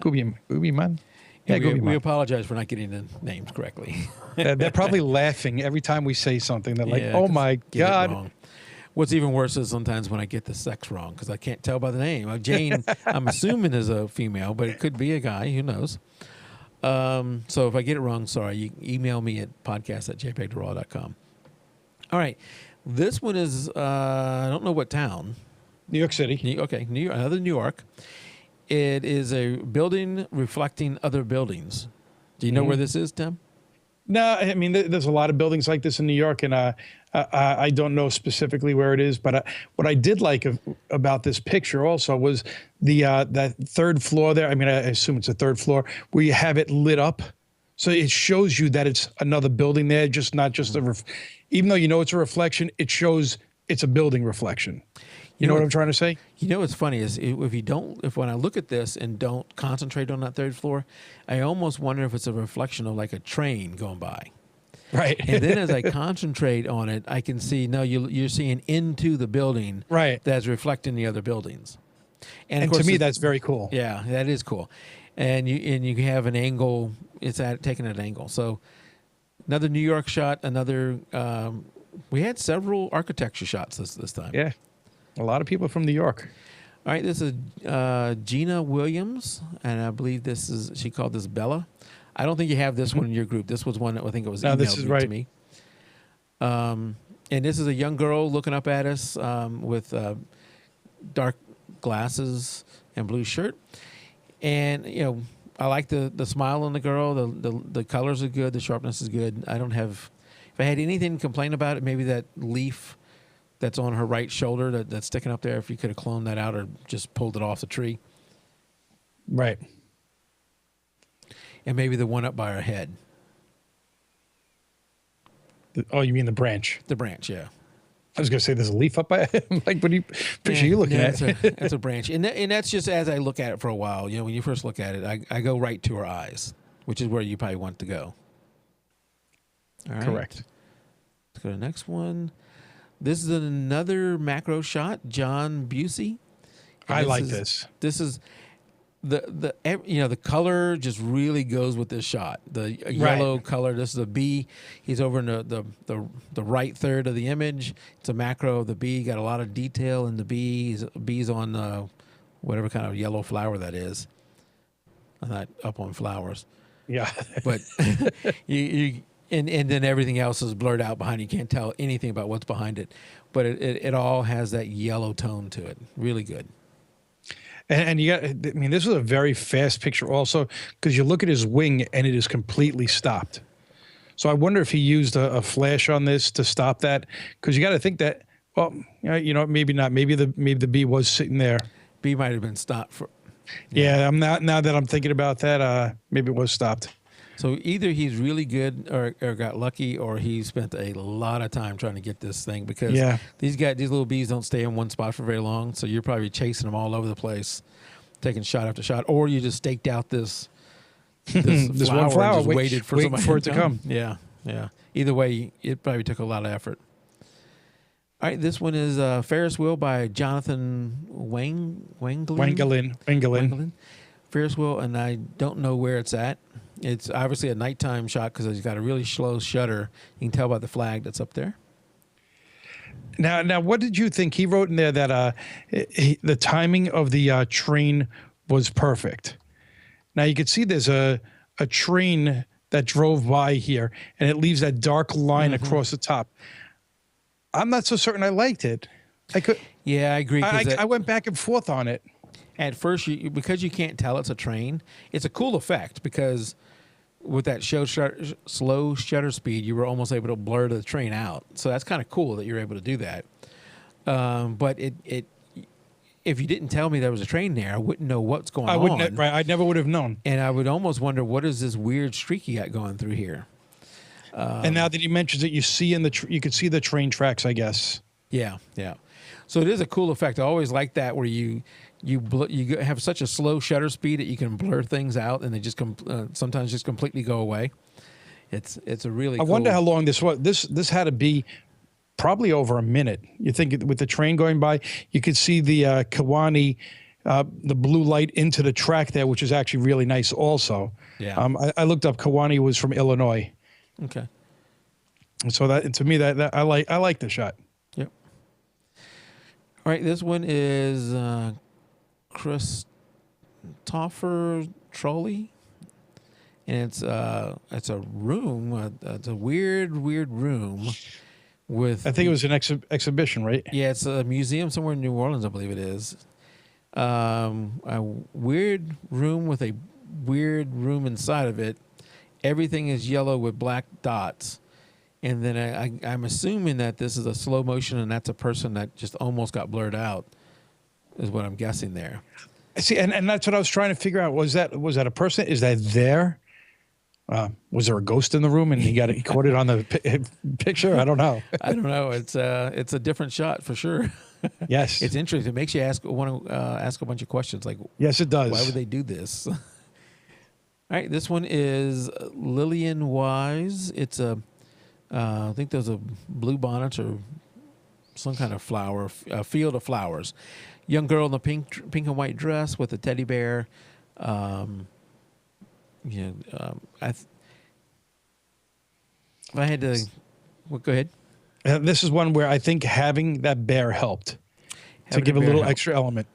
Gubiman? Yeah, we apologize for not getting the names correctly. They're probably laughing every time we say something. They're like, oh my God. What's even worse is sometimes when I get the sex wrong because I can't tell by the name. Jane, I'm assuming is a female, but it could be a guy. Who knows? So if I get it wrong, sorry. You can email me at podcast@jpeg2RAW.com. All right. This one is, I don't know what town. New York City. Okay. Another New York. It is a building reflecting other buildings. Do you know where this is, Tim? No, I mean, there's a lot of buildings like this in New York, and I don't know specifically where it is, but what I did like about this picture also was that third floor there. I mean, I assume it's a third floor where you have it lit up. So it shows you that it's another building there, just not just even though you know it's a reflection, it shows it's a building reflection. You know what I'm trying to say? You know what's funny is if when I look at this and don't concentrate on that third floor, I almost wonder if it's a reflection of like a train going by. Right. And then as I concentrate on it, I can see, no, you're seeing into the building right. that's reflecting the other buildings. And of course, to me, that's very cool. Yeah, that is cool. And you have an angle, it's taken at an angle. So another New York shot, we had several architecture shots this time. Yeah. A lot of people from New York. All right, this is Gina Williams, and I believe she called this Bella. I don't think you have this one in your group. This was one that I think it was emailed to me. And this is a young girl looking up at us with dark glasses and blue shirt. And, I like the smile on the girl. The colors are good. The sharpness is good. If I had anything to complain about it, maybe that leaf that's on her right shoulder that's sticking up there, if you could have cloned that out or just pulled it off the tree. Right. And maybe the one up by her head. You mean the branch? The branch, yeah. I was going to say there's a leaf up by it. Like, what picture are you looking at? That's a branch. And that's just as I look at it for a while. When you first look at it, I go right to her eyes, which is where you probably want to go. All right. Correct. Let's go to the next one. This is another macro shot, John Busey. I like this. This is the color just really goes with this shot. The yellow color. This is a bee. He's over in the right third of the image. It's a macro of the bee. Got a lot of detail in the bee. Bees on whatever kind of yellow flower that is. I'm not up on flowers. Yeah, but you. And then everything else is blurred out behind. You can't tell anything about what's behind it. But it all has that yellow tone to it. Really good. And this is a very fast picture also, because you look at his wing and it is completely stopped. So I wonder if he used a flash on this to stop that, because you got to think that, maybe not. Maybe the bee was sitting there. Bee might have been stopped for. Yeah, I'm not. Now that I'm thinking about that, maybe it was stopped. So either he's really good or got lucky, or he spent a lot of time trying to get this thing, because these little bees don't stay in one spot for very long. So you're probably chasing them all over the place, taking shot after shot, or you just staked out this this flower one flower, and just waited for it to come. Yeah. Either way, it probably took a lot of effort. All right, this one is Ferris Wheel by Jonathan Wangelin. Ferris Wheel, and I don't know where it's at. It's obviously a nighttime shot because he's got a really slow shutter. You can tell by the flag that's up there. Now, what did you think? He wrote in there that the timing of the train was perfect. Now, you could see there's a train that drove by here, and it leaves that dark line across the top. I'm not so certain I liked it. Yeah, I agree. I went back and forth on it. At first, because you can't tell it's a train, it's a cool effect because with that slow shutter speed, you were almost able to blur the train out. So that's kind of cool that you're able to do that. But if you didn't tell me there was a train there, I wouldn't know what's going on. Right, I never would have known. And I would almost wonder, what is this weird streak you got going through here? And now that he mentions it, you see you could see the train tracks, I guess. Yeah, yeah. So it is a cool effect. I always like that, where you have such a slow shutter speed that you can blur things out, and they just sometimes just completely go away. It's a really. I wonder how long this was. This had to be probably over a minute. You think with the train going by, you could see the Kewanee, the blue light into the track there, which is actually really nice. Also, yeah. I looked up. Kewanee was from Illinois. Okay. So that, to me, that I like the shot. Yep. All right, this one is Christopher Trolley, and it's a room. It's a weird room with. I think it was an exhibition, right? Yeah, it's a museum somewhere in New Orleans, I believe it is. A weird room with a weird room inside of it. Everything is yellow with black dots. And then I'm assuming that this is a slow motion, and that's a person that just almost got blurred out, is what I'm guessing there. See, and that's what I was trying to figure out. Was that a person? Is that there? Was there a ghost in the room, and he caught it on the picture? I don't know. I don't know. It's a different shot for sure. Yes, it's interesting. It makes you want to ask a bunch of questions, like, yes, it does. Why would they do this? All right, this one is Lillian Wise. It's I think there's a blue bonnet or some kind of flower, a field of flowers. Young girl in a pink and white dress with a teddy bear. If I had to, well, go ahead. This is one where I think having that bear helped to give a little extra element.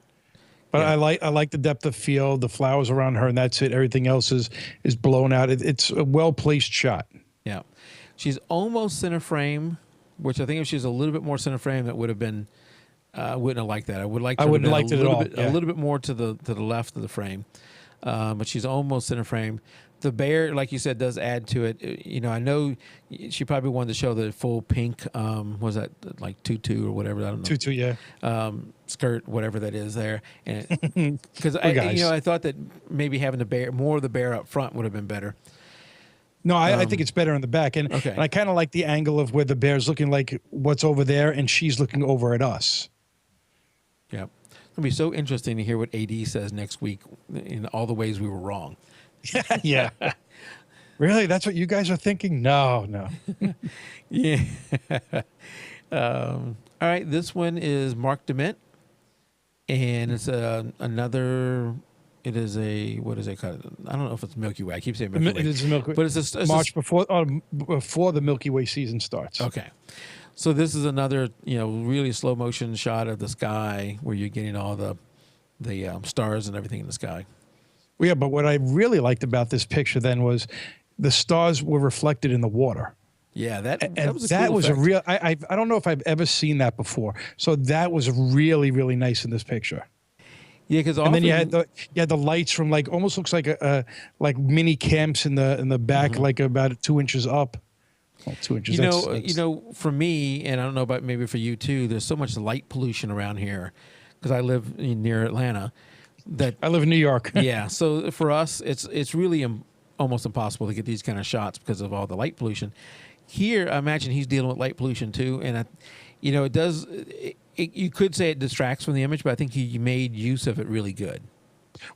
But yeah. I like the depth of field, the flowers around her, and that's it. Everything else is blown out. It's a well-placed shot. Yeah. She's almost center frame, which I think if she was a little bit more center frame, that would have been, I wouldn't have liked that. I wouldn't have liked it at all. A little bit more to the left of the frame. But she's almost center frame. The bear, like you said, does add to it. You know, I know she probably wanted to show the full pink, was that like tutu or whatever? I don't know. Tutu, yeah. Skirt, whatever that is there. And because I thought that maybe having more of the bear up front would have been better. No, I think it's better in the back. And I kind of like the angle of where the bear's looking like what's over there and she's looking over at us. Yeah. It'll be so interesting to hear what AD says next week in all the ways we were wrong. Yeah. Really? That's what you guys are thinking? No. Yeah. All right. This one is Mark Dement. And it's another... It is what is it called? I don't know if it's Milky Way. I keep saying Milky Way. It is Milky Way. But it's March before the Milky Way season starts. Okay. So this is another, really slow motion shot of the sky where you're getting all the stars and everything in the sky. Well, yeah, but what I really liked about this picture then was the stars were reflected in the water. Yeah, that was a real. I don't know if I've ever seen that before. So that was really, really nice in this picture. Yeah, because and then you had the lights from almost looks like like mini camps in the back, like about 2 inches up. Well, 2 inches. For me, and I don't know about maybe for you too. There's so much light pollution around here because I live near Atlanta. That I live in New York. Yeah, so for us, it's really almost impossible to get these kind of shots because of all the light pollution. Here, I imagine he's dealing with light pollution too, and it does. You could say it distracts from the image, but I think he made use of it really good.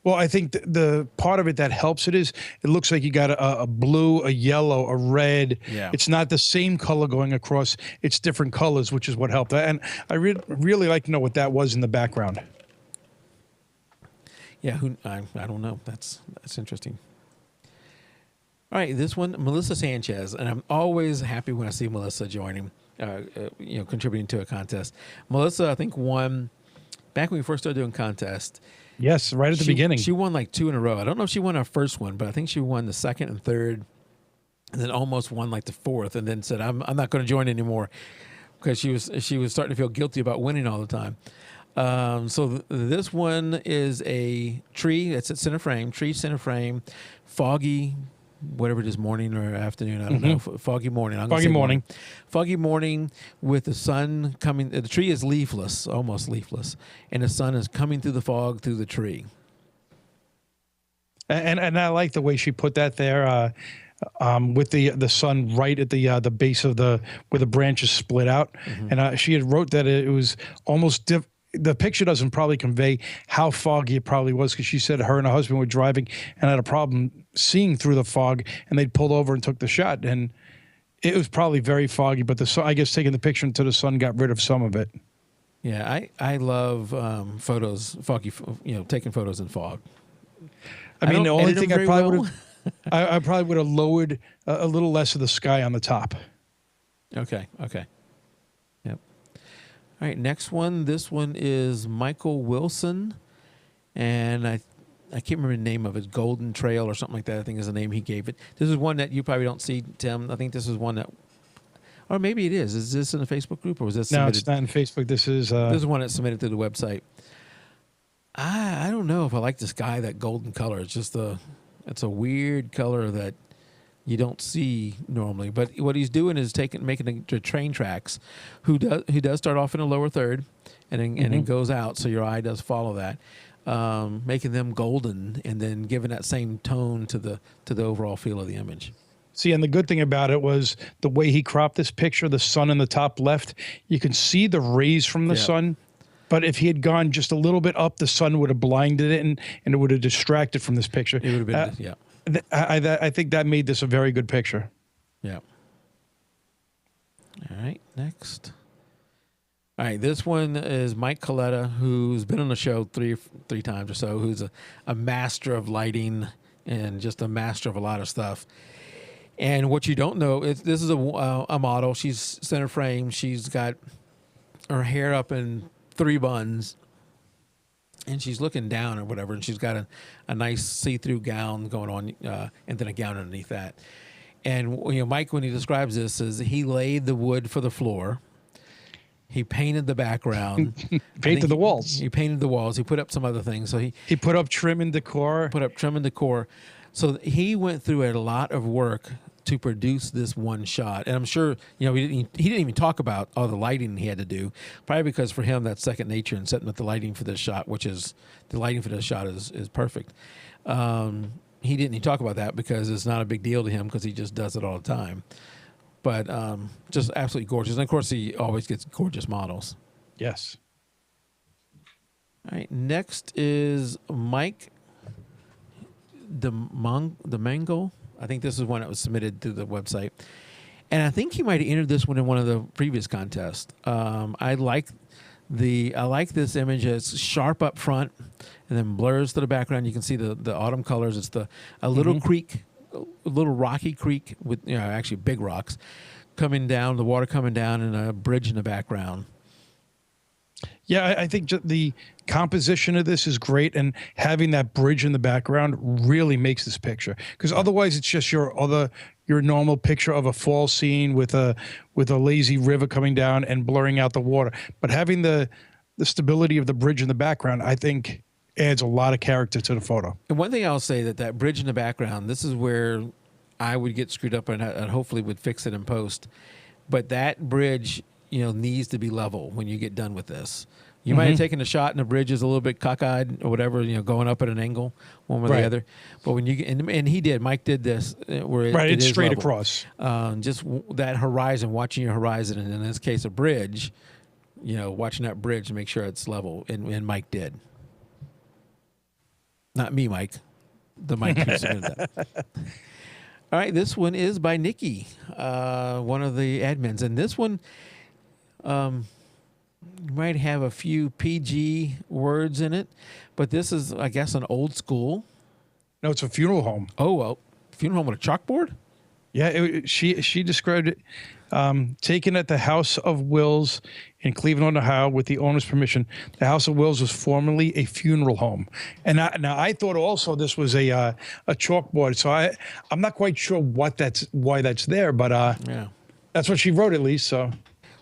Well, I think the part of it that helps it looks like you got a blue, a yellow, a red. Yeah. It's not the same color going across. It's different colors, which is what helped. And I really like to know what that was in the background. Yeah, I don't know. That's interesting. All right, this one, Melissa Sanchez, and I'm always happy when I see Melissa joining. Contributing to a contest. Melissa, I think, won back when we first started doing contests. Yes, right at the beginning. She won like 2 in a row. I don't know if she won our first one, but I think she won the second and third, and then almost won like the fourth, and then said, "I'm not going to join anymore," because she was starting to feel guilty about winning all the time. So this one is a tree that's at center frame, foggy whatever it is, morning or afternoon. I don't know. Foggy morning. Foggy morning. Foggy morning with the sun coming. The tree is leafless, almost leafless, and the sun is coming through the fog through the tree. And I like the way she put that there, with the sun right at the base of where the branches split out, and she had wrote that it was almost the picture doesn't probably convey how foggy it probably was, because she said her and her husband were driving and had a problem seeing through the fog, and they'd pulled over and took the shot, and it was probably very foggy. But I guess taking the picture until the sun got rid of some of it. Yeah, I love photos, foggy, taking photos in fog. I mean, the only thing I probably would have, I probably would have lowered a little less of the sky on the top. Okay. Yep. All right, next one. This one is Michael Wilson, and I can't remember the name of it. Golden Trail or something like that, I think is the name he gave it. This is one that you probably don't see, Tim. I think this is one that, or maybe it is. Is this in the Facebook group, or was this submitted? No, it's not in Facebook. This is one that's submitted through the website. I don't know if I like this guy, that golden color. It's just it's a weird color that you don't see normally. But what he's doing is making the train tracks. Who does start off in a lower third, and then goes out, so your eye does follow that, making them golden, and then giving that same tone to the overall feel of the image. See, and the good thing about it was the way he cropped this picture, the sun in the top left, you can see the rays from the sun. But if he had gone just a little bit up, the sun would have blinded it, and it would have distracted from this picture. It would have been, I think that made this a very good picture. Yeah. All right, next. All right, this one is Mike Coletta, who's been on the show three times or so, who's a master of lighting and just a master of a lot of stuff. And what you don't know is this is a model. She's center frame. She's got her hair up in 3 buns, and she's looking down or whatever, and she's got a nice see-through gown going on, and then a gown underneath that. And Mike, when he describes this, says he laid the wood for the floor, he painted the background, painted the walls. He painted the walls. He put up some other things. So he put up trim and decor. So he went through a lot of work to produce this one shot. And I'm sure, he didn't even talk about all the lighting he had to do, probably because for him that's second nature, and setting up the lighting for this shot, is perfect. He didn't even talk about that because it's not a big deal to him, because he just does it all the time. But just absolutely gorgeous. And of course, he always gets gorgeous models. Yes. All right, next is Mike DeMango. I think this is one that was submitted to the website, and I think he might have entered this one in one of the previous contests. I like this image. It's sharp up front, and then blurs to the background. You can see the autumn colors. It's a little creek, a little rocky creek with actually big rocks coming down, the water coming down, and a bridge in the background. Yeah, I think the composition of this is great, and having that bridge in the background really makes this picture. Because otherwise, it's just your normal picture of a fall scene with a lazy river coming down and blurring out the water. But having the stability of the bridge in the background, I think, adds a lot of character to the photo. And one thing I'll say, that bridge in the background, this is where I would get screwed up, and I hopefully would fix it in post. But that bridge, needs to be level when you get done with this. You might have taken a shot and the bridge is a little bit cockeyed or whatever, going up at an angle, one way or the other. But when you get, and he did, Mike did this, where it's straight level. Across. Just that horizon, watching your horizon, and in this case, a bridge, watching that bridge to make sure it's level, and Mike did. Not me, Mike. The Mike who submitted that. All right, this one is by Nikki, one of the admins, and this one, might have a few PG words in it, but this is, I guess, an old school. No, it's a funeral home. Oh, well, funeral home with a chalkboard? Yeah, she described it, taken at the House of Wills in Cleveland, Ohio, with the owner's permission. The House of Wills was formerly a funeral home. And I thought also this was a chalkboard, so I'm not quite sure why that's there, but that's what she wrote at least, so...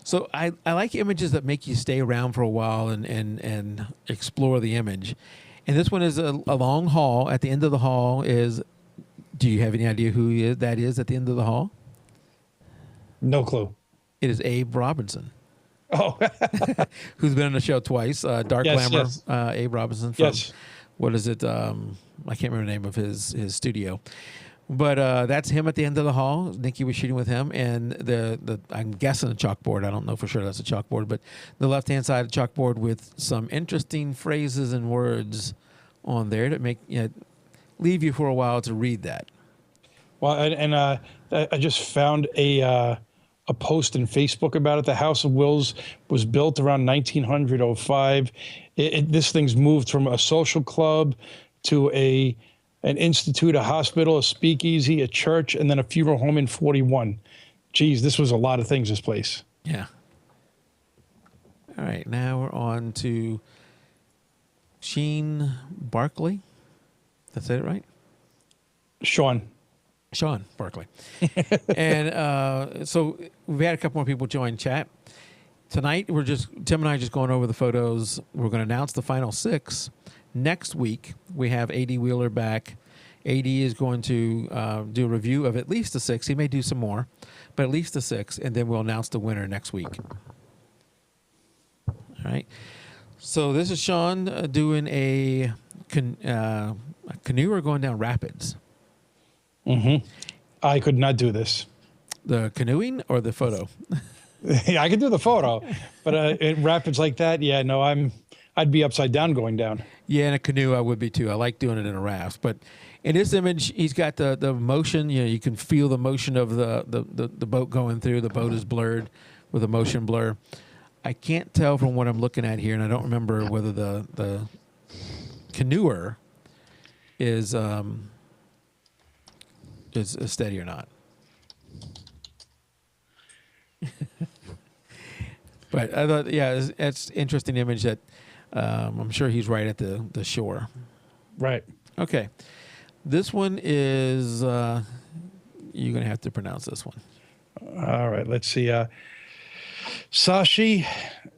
So I like images that make you stay around for a while and explore the image. And this one is a long hall. At the end of the hall is Do you have any idea who that is at the end of the hall? No clue. It is Abe Robinson. Oh. Who's been on the show twice. Dark Yes, Glamour, yes. Abe Robinson from, Yes. what is it? I can't remember the name of his studio. But that's him at the end of the hall. Nikki was shooting with him, and the I'm guessing a chalkboard. I don't know for sure that's a chalkboard, but the left-hand side of the chalkboard with some interesting phrases and words on there that make leave you for a while to read that. Well, I just found a post in Facebook about it. The House of Wills was built around 1905. This thing's moved from a social club to an institute, a hospital, a speakeasy, a church, and then a funeral home in 41. Geez, this was a lot of things, this place. Yeah. All right, now we're on to Sheen Barkley. Did I say it right? Sean Barkley. And so we've had a couple more people join chat. Tonight, Tim and I are just going over the photos. We're going to announce the final 6. Next week, we have A.D. Wheeler back. A.D. is going to do a review of at least the 6. He may do some more, but at least the 6, and then we'll announce the winner next week. All right. So this is Sean doing a canoe going down rapids. Mm-hmm. I could not do this. The canoeing or the photo? Yeah, I could do the photo, but in rapids like that, yeah, no, I'd be upside down going down. Yeah, in a canoe I would be too. I like doing it in a raft. But in this image, he's got the motion. You can feel the motion of the boat going through. The boat is blurred with a motion blur. I can't tell from what I'm looking at here, and I don't remember whether the canoer is steady or not. But I thought, it's interesting image that I'm sure he's right at the shore. Right. Okay. This one is, you're going to have to pronounce this one. All right. Let's see. Sashi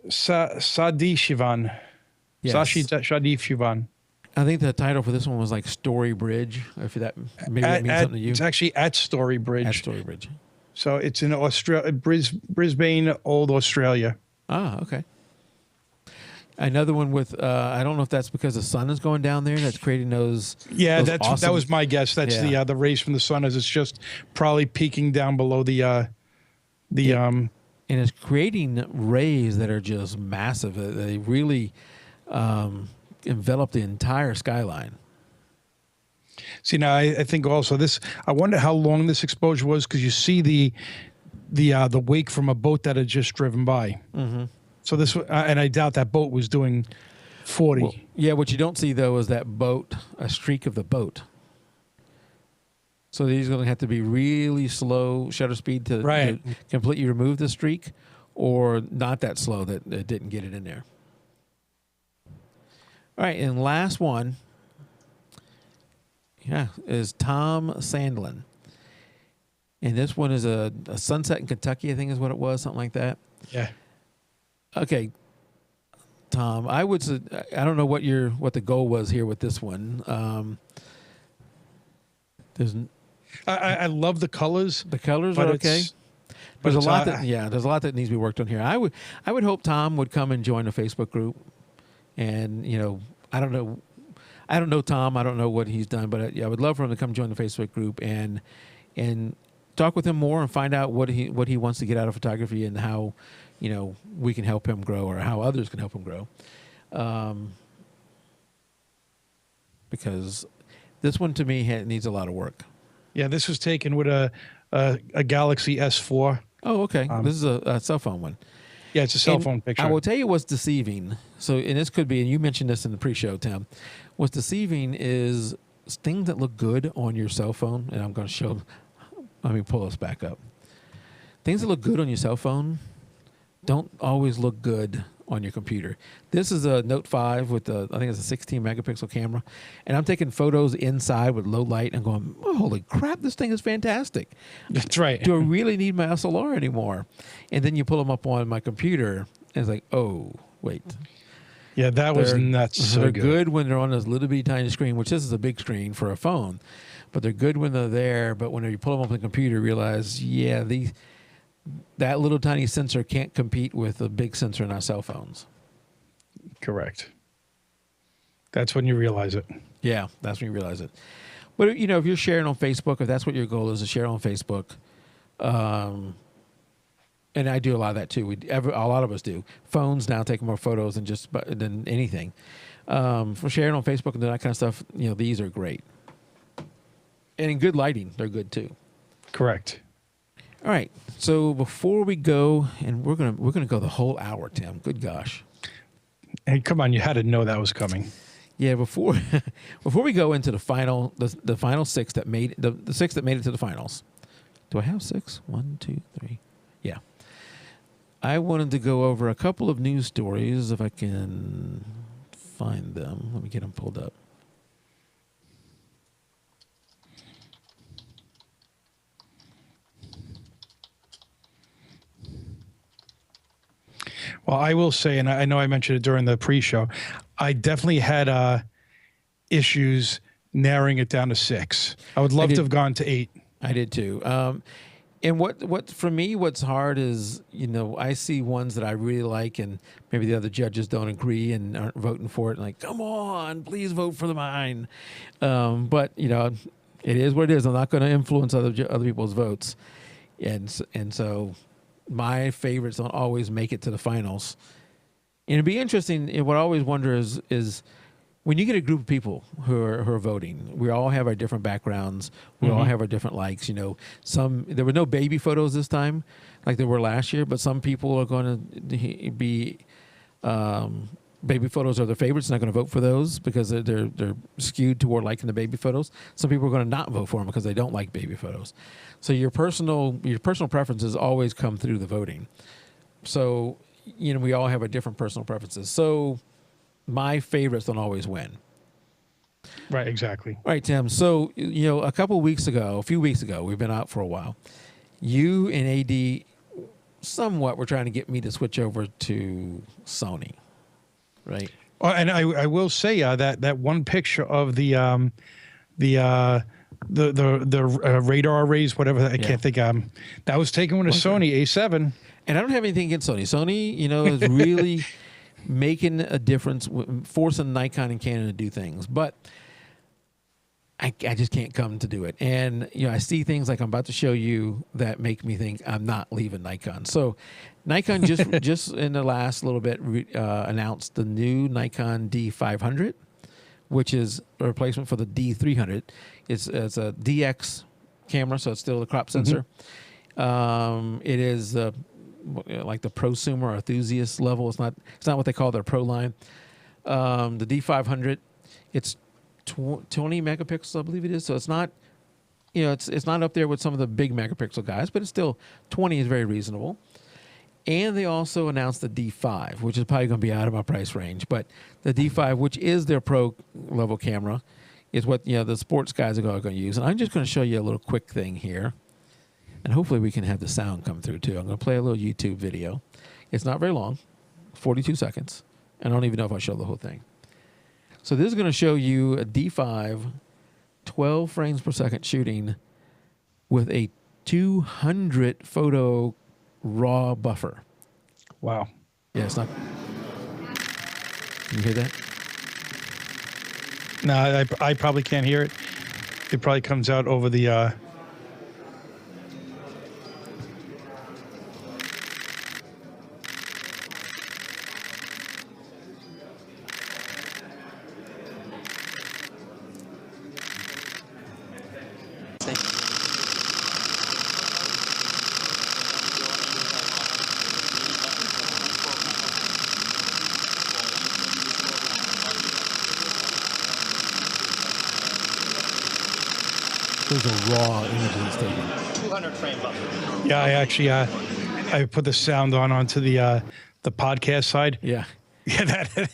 Sadishivan. Yes. Sashi Sadishivan. I think the title for this one was like Story Bridge. If that maybe that means something to you. It's actually at Story Bridge. At Story Bridge. So it's in Brisbane, Old Australia. Ah, okay. Another one with I don't know if that's because the sun is going down there that's creating those. Yeah, those awesome, that was my guess. That's the rays from the sun as it's just probably peaking down below and it's creating rays that are just massive. They really envelop the entire skyline. See, now I think also this. I wonder how long this exposure was because you see the wake from a boat that had just driven by. Mm-hmm. So this, and I doubt that boat was doing 40. Well, yeah, what you don't see though is that boat, a streak of the boat. So these are going to have to be really slow shutter speed to completely remove the streak, or not that slow that it didn't get it in there. All right, and last one. Yeah, is Tom Sandlin. And this one is a sunset in Kentucky, I think is what it was, something like that. Yeah. Okay, Tom, I don't know what the goal was here with this one. I love the colors. The colors are okay. There's a lot that needs to be worked on here. I would hope Tom would come and join a Facebook group, and I don't know Tom. I don't know what he's done, but I would love for him to come join the Facebook group and talk with him more and find out what he wants to get out of photography and how we can help him grow or how others can help him grow. Because this one to me needs a lot of work. Yeah, this was taken with a Galaxy S4. Oh, okay. This is a cell phone one. Yeah, it's a cell phone picture. I will tell you what's deceiving. So, and this could be, and you mentioned this in the pre-show, Tim. What's deceiving is things that look good on your cell phone, and I'm going to show. Let me pull this back up. Things that look good on your cell phone don't always look good on your computer. This is a Note 5 with I think it's a 16 megapixel camera, and I'm taking photos inside with low light and going, oh, holy crap, this thing is fantastic. That's right. Do I really need my SLR anymore? And then you pull them up on my computer, and it's like, oh, wait. Yeah, that was nuts. They're good when they're on this little bitty tiny screen, which this is a big screen for a phone. but they're good when they're there. But when you pull them up on the computer, you realize, yeah, that little tiny sensor can't compete with a big sensor in our cell phones. Correct. That's when you realize it. Yeah, that's when you realize it. But, you know, if you're sharing on Facebook, if that's what your goal is to share on Facebook, and I do a lot of that too. A lot of us do. Phones now take more photos than anything. For sharing on Facebook and that kind of stuff, you know, these are great. And in good lighting, they're good too. Correct. All right. So before we go, and we're gonna go the whole hour, Tim. Good gosh. Hey, come on! You had to know that was coming. Yeah. Before we go into the final six that made the six that made it to the finals. Do I have 6? 1, 2, 3. Yeah. I wanted to go over a couple of news stories if I can find them. Let me get them pulled up. Well, I will say, and I know I mentioned it during the pre-show, I definitely had issues narrowing it down to 6. I would love to have gone to 8. I did too. And what for me, what's hard is, you know, I see ones that I really like, and maybe the other judges don't agree and aren't voting for it. And like, come on, please vote for mine. But you know, it is what it is. I'm not going to influence other people's votes, and so my favorites don't always make it to the finals. And it'd be interesting. And what I always wonder is when you get a group of people who are voting, we all have our different backgrounds. We all have our different likes. You know, there were no baby photos this time, like there were last year. But some people are going to be baby photos are their favorites. Not going to vote for those because they're skewed toward liking the baby photos. Some people are going to not vote for them because they don't like baby photos. So your personal preferences always come through the voting. So you know, we all have our different personal preferences. So my favorites don't always win. Right, exactly. All right, Tim. So, you know, a few weeks ago, we've been out for a while. You and AD somewhat were trying to get me to switch over to Sony, right? Oh, and I will say that one picture of the radar arrays, whatever, I can't think that was taken with a Sony A7. And I don't have anything against Sony. Sony, you know, is really making a difference, forcing Nikon and Canon to do things. But I just can't come to do it. And, you know, I see things like I'm about to show you that make me think I'm not leaving Nikon. So Nikon just in the last little bit announced the new Nikon D500, which is a replacement for the D300. It's a DX camera, so it's still a crop sensor. It is like the prosumer or enthusiast level. It's not what they call their pro line. The D500, it's 20 megapixels, I believe it is. So it's not, you know, it's not up there with some of the big megapixel guys, but it's still 20 is very reasonable. And they also announced the D5, which is probably going to be out of my price range. But the D5, which is their pro level camera, is what, you know, the sports guys are going to use. And I'm just going to show you a little quick thing here. And hopefully we can have the sound come through too. I'm going to play a little YouTube video. It's not very long, 42 seconds. I don't even know if I show the whole thing. So this is going to show you a D5, 12 frames per second shooting with a 200 photo RAW buffer. Wow. Yeah, it's not. Can you hear that? No, I probably can't hear it. It probably comes out over the... Those are raw images taken. 200 frame buffer. Yeah, I actually I put the sound onto the podcast side. Yeah. Yeah, that.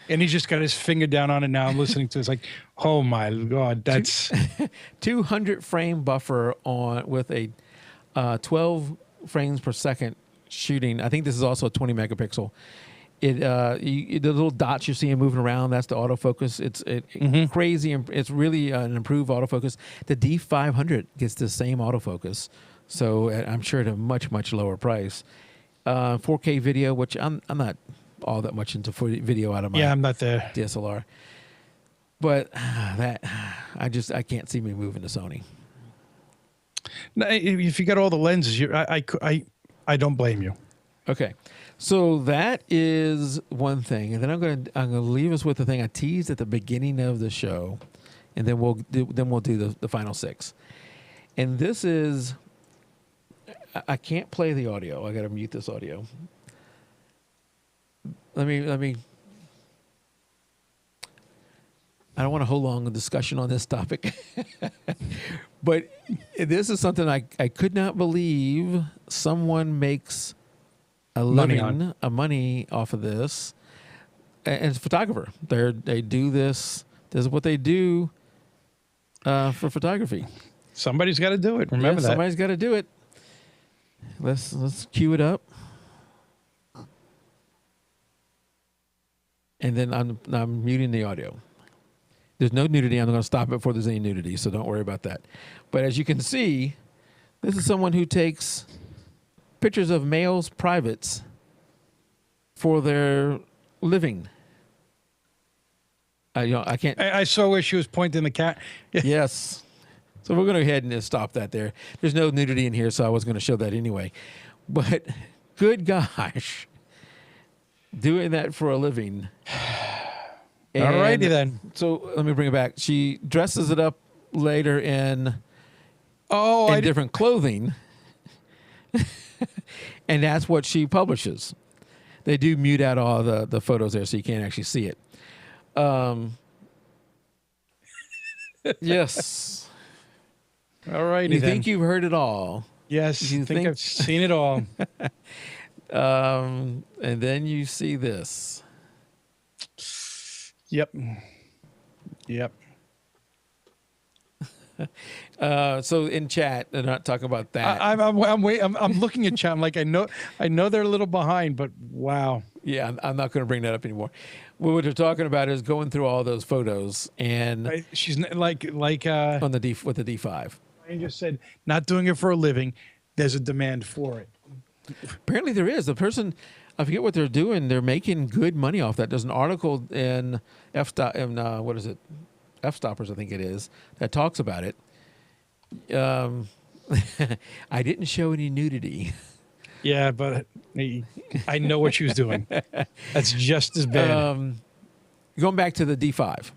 And he's just got his finger down on it now. I'm listening to it. It's like, oh my God, that's 200 frame buffer with a 12 frames per second shooting. I think this is also a 20 megapixel. The little dots you're seeing moving around, that's the autofocus. It's crazy. It's really an improved autofocus. The D500 gets the same autofocus, so I'm sure at a much, much lower price. 4K video, which I'm not all that much into video out of my I'm not there. DSLR. But I can't see me moving to Sony. No, if you got all the lenses, I don't blame you. Okay, so that is one thing, and then I'm gonna leave us with the thing I teased at the beginning of the show, and then we'll do the final 6. And this is, I can't play the audio. I got to mute this audio. Let me. I don't want to hold long a discussion on this topic, but this is something I could not believe someone makes a money off of this. And it's a photographer. They do this. This is what they do for photography. Somebody's got to do it. Remember that. Somebody's got to do it. Let's cue it up. And then I'm muting the audio. There's no nudity. I'm going to stop it before there's any nudity, so don't worry about that. But as you can see, this is someone who takes pictures of males' privates for their living. I can't. I saw where she was pointing the cat. Yes. So we're going to go ahead and just stop that there. There's no nudity in here, so I was going to show that anyway. But good gosh, doing that for a living. All righty then. So let me bring it back. She dresses it up later in different clothing, and that's what she publishes. They do mute out all the photos there, so you can't actually see it. Yes. All righty. You think you've heard it all? Yes. You think I've seen it all? And then you see this. Yep. So in chat, they're not talking about that. I'm looking at chat. I'm like, I know they're a little behind, but wow. Yeah, I'm not going to bring that up anymore. What they're talking about is going through all those photos, and she's like on the D5. I just said not doing it for a living. There's a demand for it. Apparently, there is. The person, I forget what they're doing. They're making good money off that. There's an article in what is it? F-Stoppers, I think it is, that talks about it. I didn't show any nudity. Yeah, but I know what she was doing. That's just as bad. Going back to the D5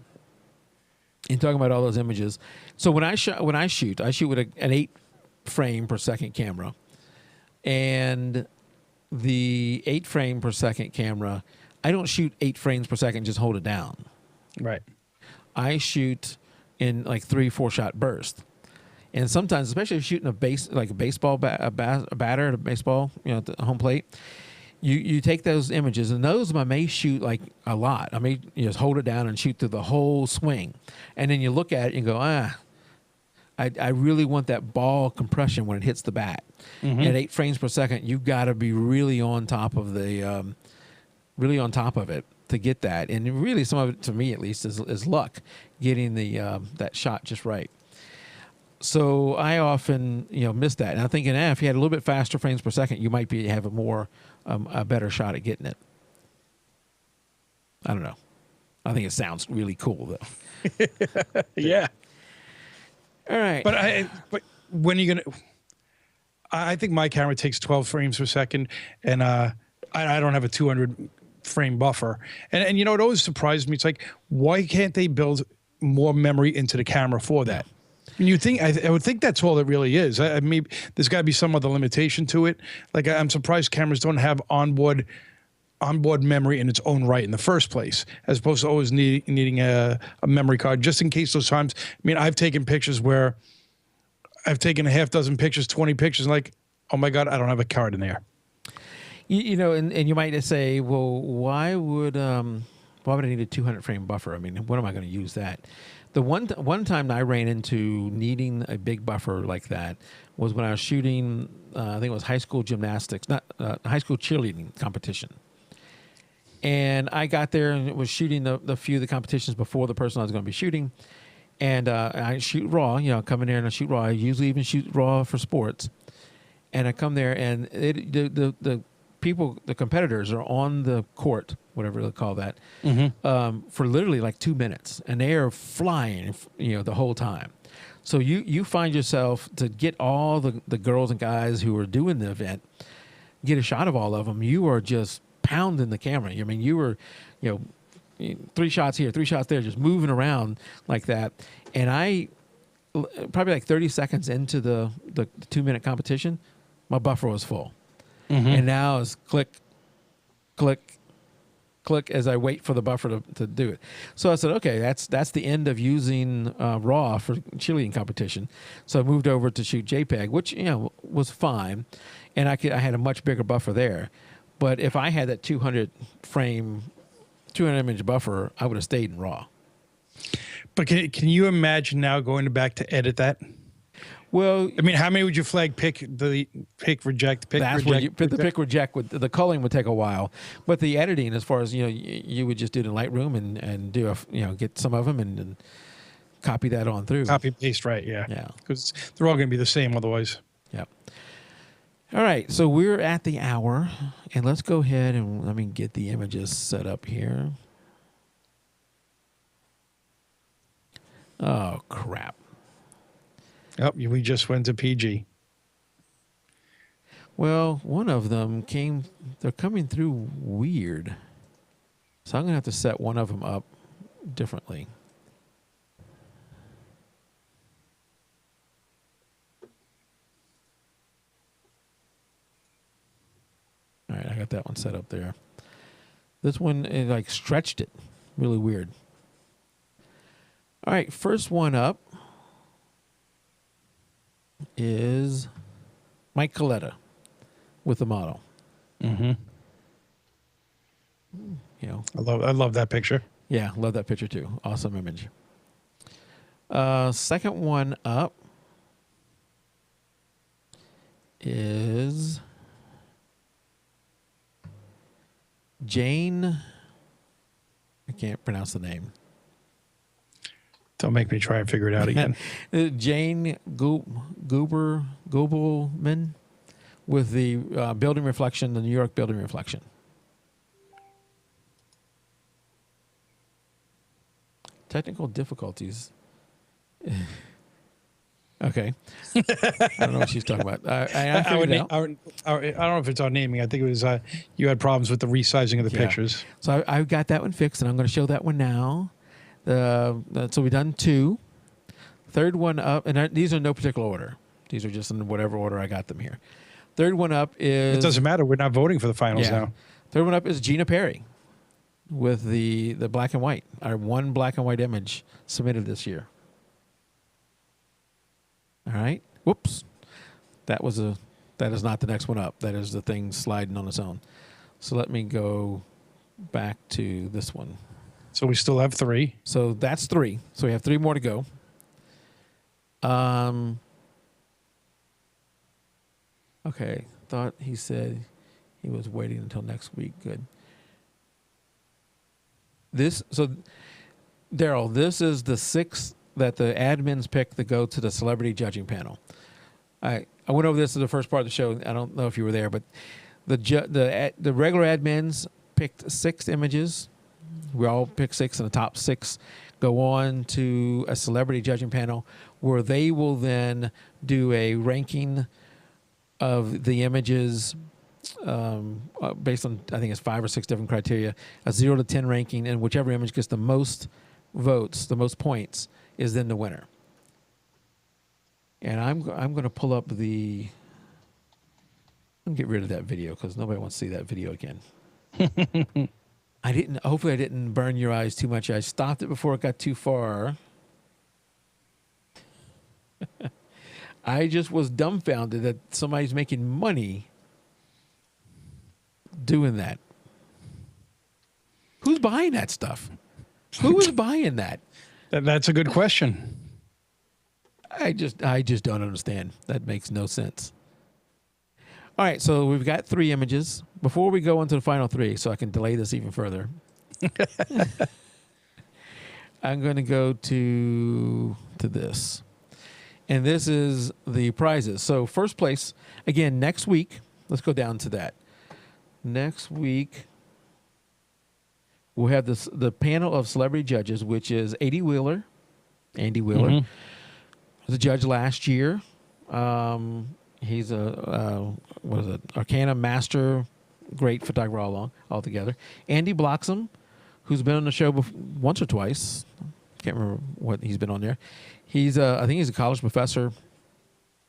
and talking about all those images. So when I shoot with an 8 frame per second camera, and the 8 frame per second camera, I don't shoot 8 frames per second, just hold it down. Right. I shoot in like 3-4 shot bursts. And sometimes, especially if you're shooting a baseball batter at a baseball, at the home plate, you take those images, and those I may shoot like a lot. I may just hold it down and shoot through the whole swing, and then you look at it and go, I really want that ball compression when it hits the bat. Mm-hmm. At 8 frames per second, you've got to be really on top of it to get that. And really, some of it, to me at least, is luck, getting that shot just right. So I often, miss that. And I'm thinking, if you had a little bit faster frames per second, you might have a better shot at getting it. I don't know. I think it sounds really cool, though. Yeah. All right. But when are you going to... I think my camera takes 12 frames per second, and I don't have a 200 frame buffer. And it always surprised me. It's like, why can't they build more memory into the camera for that? You think I would think that's all it really is. I mean, there's got to be some other limitation to it. Like, I'm surprised cameras don't have onboard memory in its own right in the first place, as opposed to always needing a memory card just in case those times. I mean, I've taken pictures where I've taken a half dozen pictures, 20 pictures, and like, oh my God, I don't have a card in there. And you might say, well, why would I need a 200 frame buffer? I mean, when am I going to use that? The one time I ran into needing a big buffer like that was when I was shooting, I think it was high school gymnastics, not high school cheerleading competition. And I got there and was shooting the few of the competitions before the person I was going to be shooting. And I shoot RAW, come in there and I shoot RAW. I usually even shoot RAW for sports. And I come there and the people, the competitors are on the court, whatever they call that, for literally like 2 minutes. And they are flying, the whole time. So you find yourself to get all the girls and guys who are doing the event, get a shot of all of them. You are just pounding the camera. I mean, you were, 3 shots here, 3 shots there, just moving around like that. And I, probably like 30 seconds into the 2-minute competition, my buffer was full. And now it's click, click, click as I wait for the buffer to do it. So I said, okay, that's the end of using RAW for cheerleading competition. So I moved over to shoot JPEG, which was fine, and I had a much bigger buffer there. But if I had that 200 image buffer, I would have stayed in RAW. But can you imagine now going back to edit that? Well, I mean, how many would you flag? Pick, reject. That's what the pick, reject. The culling would take a while, but the editing, as far as you would just do it in Lightroom and do get some of them and copy that on through. Copy paste, right? Yeah. Yeah. Because they're all going to be the same otherwise. Yeah. All right, so we're at the hour, and let's go ahead and let me get the images set up here. Oh, crap. Oh, we just went to PG. Well, one of them they're coming through weird. So I'm going to have to set one of them up differently. All right, I got that one set up there. This one, it stretched it. Really weird. All right, first one up is Mike Coletta with the model. I love that picture. Yeah, love that picture too. Awesome image. Second one up is Jane. I can't pronounce the name. Don't make me try and figure it out again. Jane Gubelman with the building reflection, the New York building reflection. Technical difficulties. Okay. I don't know what she's talking about. I don't know if it's our naming. I think it was you had problems with the resizing of the pictures. So I got that one fixed, and I'm going to show that one now. So we've done 2. Third one up, and these are in no particular order. These are just in whatever order I got them here. Third one up is... It doesn't matter. We're not voting for the finals now. Third one up is Gina Perry with the black and white. Our one black and white image submitted this year. All right. Whoops. That is not the next one up. That is the thing sliding on its own. So let me go back to this one. So we still have 3. So that's 3. So we have 3 more to go. Okay. Thought he said he was waiting until next week. Good. Daryl, this is the 6th that the admins pick to go to the celebrity judging panel. I went over this in the first part of the show. I don't know if you were there, but the regular admins picked 6 images. We all pick 6, and the top 6 go on to a celebrity judging panel where they will then do a ranking of the images based on, I think it's 5 or 6 different criteria, a 0 to 10 ranking, and whichever image gets the most votes, the most points, is then the winner. And I'm going to pull up I'm going to get rid of that video because nobody wants to see that video again. Hopefully I didn't burn your eyes too much. I stopped it before it got too far. I just was dumbfounded that somebody's making money doing that. Who's buying that stuff? Who is buying that? That's a good question. I just don't understand. That makes no sense. All right, so we've got 3 images. before we go into the final three, so I can delay this even further, I'm going to go to this. And this is the prizes. So first place, again, next week, let's go down to that. Next week, we'll have the panel of celebrity judges, which is Andy Wheeler. Was a judge last year. He's a Arcana Master, great photographer altogether. Andy Bloxham, who's been on the show once or twice. Can't remember what he's been on there. He's I think he's a college professor,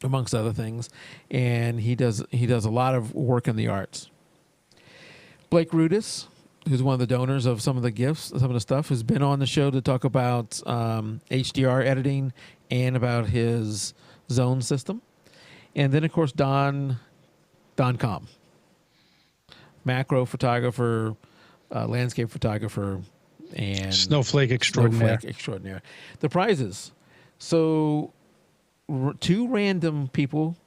amongst other things, and he does a lot of work in the arts. Blake Rudis, who's one of the donors of some of the gifts, some of the stuff, has been on the show to talk about HDR editing and about his zone system. And then, of course, Don Com, macro photographer, landscape photographer, and Snowflake extraordinaire. The prizes. So 2 random people,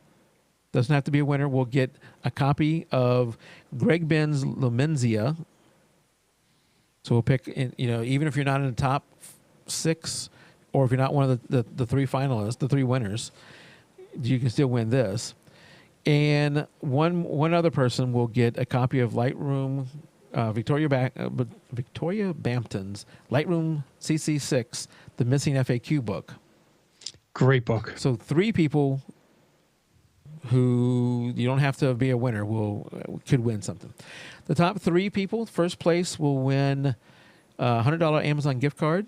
doesn't have to be a winner, will get a copy of Greg Ben's Lumenzia. So we'll pick, even if you're not in the top 6, or if you're not one of the 3 finalists, the 3 winners, you can still win this. And one other person will get a copy of Lightroom, Victoria Bampton's Lightroom CC6, the Missing FAQ book. Great book. So 3 people who you don't have to be a winner could win something. The top 3 people, first place, will win a $100 Amazon gift card,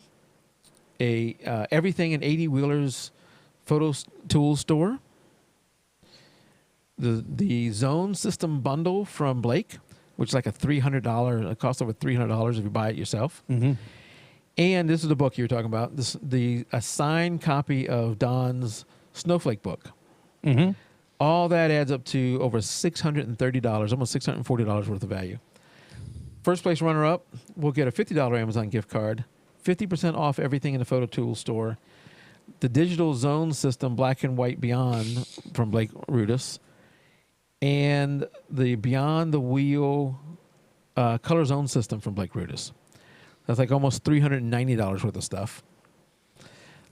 everything in 80 Wheeler's photo tool store, the Zone System bundle from Blake, which is like a $300. It costs over $300 if you buy it yourself. Mm-hmm. And this is the book you were talking about. A signed copy of Don's Snowflake book. Mm-hmm. All that adds up to over $630, almost $640 worth of value. First place runner-up will get a $50 Amazon gift card, 50% off everything in the Photo Tools store, the Digital Zone System Black and White Beyond from Blake Rudis, and the Beyond the Wheel Color Zone System from Blake Rudis. That's like almost $390 worth of stuff.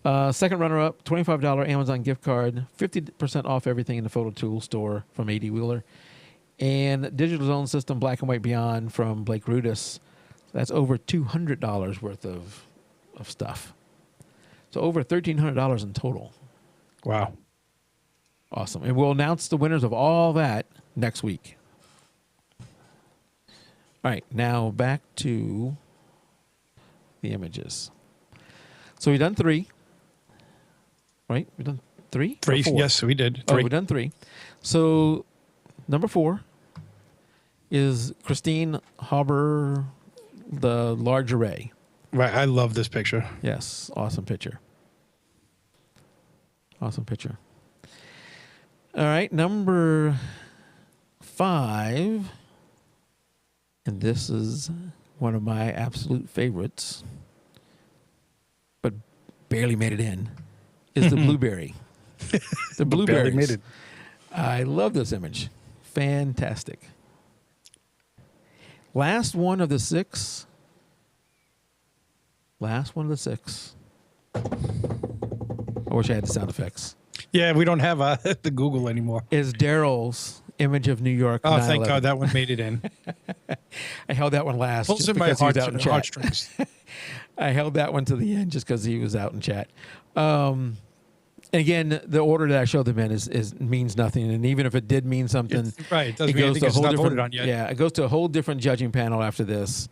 Second runner-up, $25 Amazon gift card, 50% off everything in the Photo Tool store from A.D. Wheeler, and Digital Zone System Black and White Beyond from Blake Rudis. That's over $200 worth of stuff. So over $1,300 in total. Wow. Awesome. And we'll announce the winners of all that next week. All right, now back to the images. So we've done 3. Right? We've done 3? 3, yes, we did. 3. Oh, we've done 3. So number 4 is Christine Haber, the large array. Right, I love this picture. Yes, awesome picture. Awesome picture. All right, number 5, and this is one of my absolute favorites, but barely made it in, is the blueberry. The blueberries. Barely made it. I love this image. Fantastic. Last one of the 6. I wish I had the sound effects. Yeah, we don't have the Google anymore. Is Daryl's image of New York. Oh, thank God that one made it in. I held that one last. Pulls in my heartstrings. I held that one to the end just because he was out in chat. And again, the order that I showed them in is means nothing, and even if it did mean something, it goes to a whole different. Yeah, it goes to a whole different judging panel after this,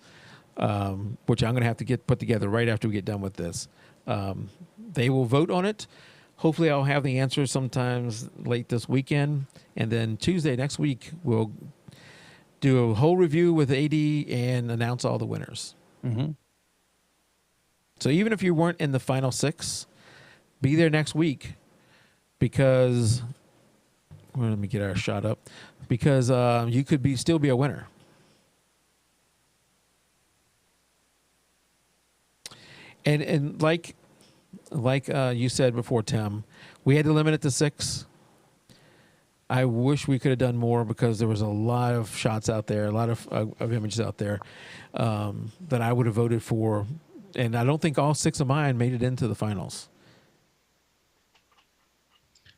which I'm going to have to put together right after we get done with this. They will vote on it. Hopefully, I'll have the answers sometimes late this weekend, and then Tuesday next week we'll do a whole review with AD and announce all the winners. Mm-hmm. So even if you weren't in the final 6, be there next week because well, let me get our shot up because you could still be a winner. And like you said before, Tim, we had to limit it to 6. I wish we could have done more because there was a lot of shots out there, a lot of images out there that I would have voted for, and I don't think all 6 of mine made it into the finals.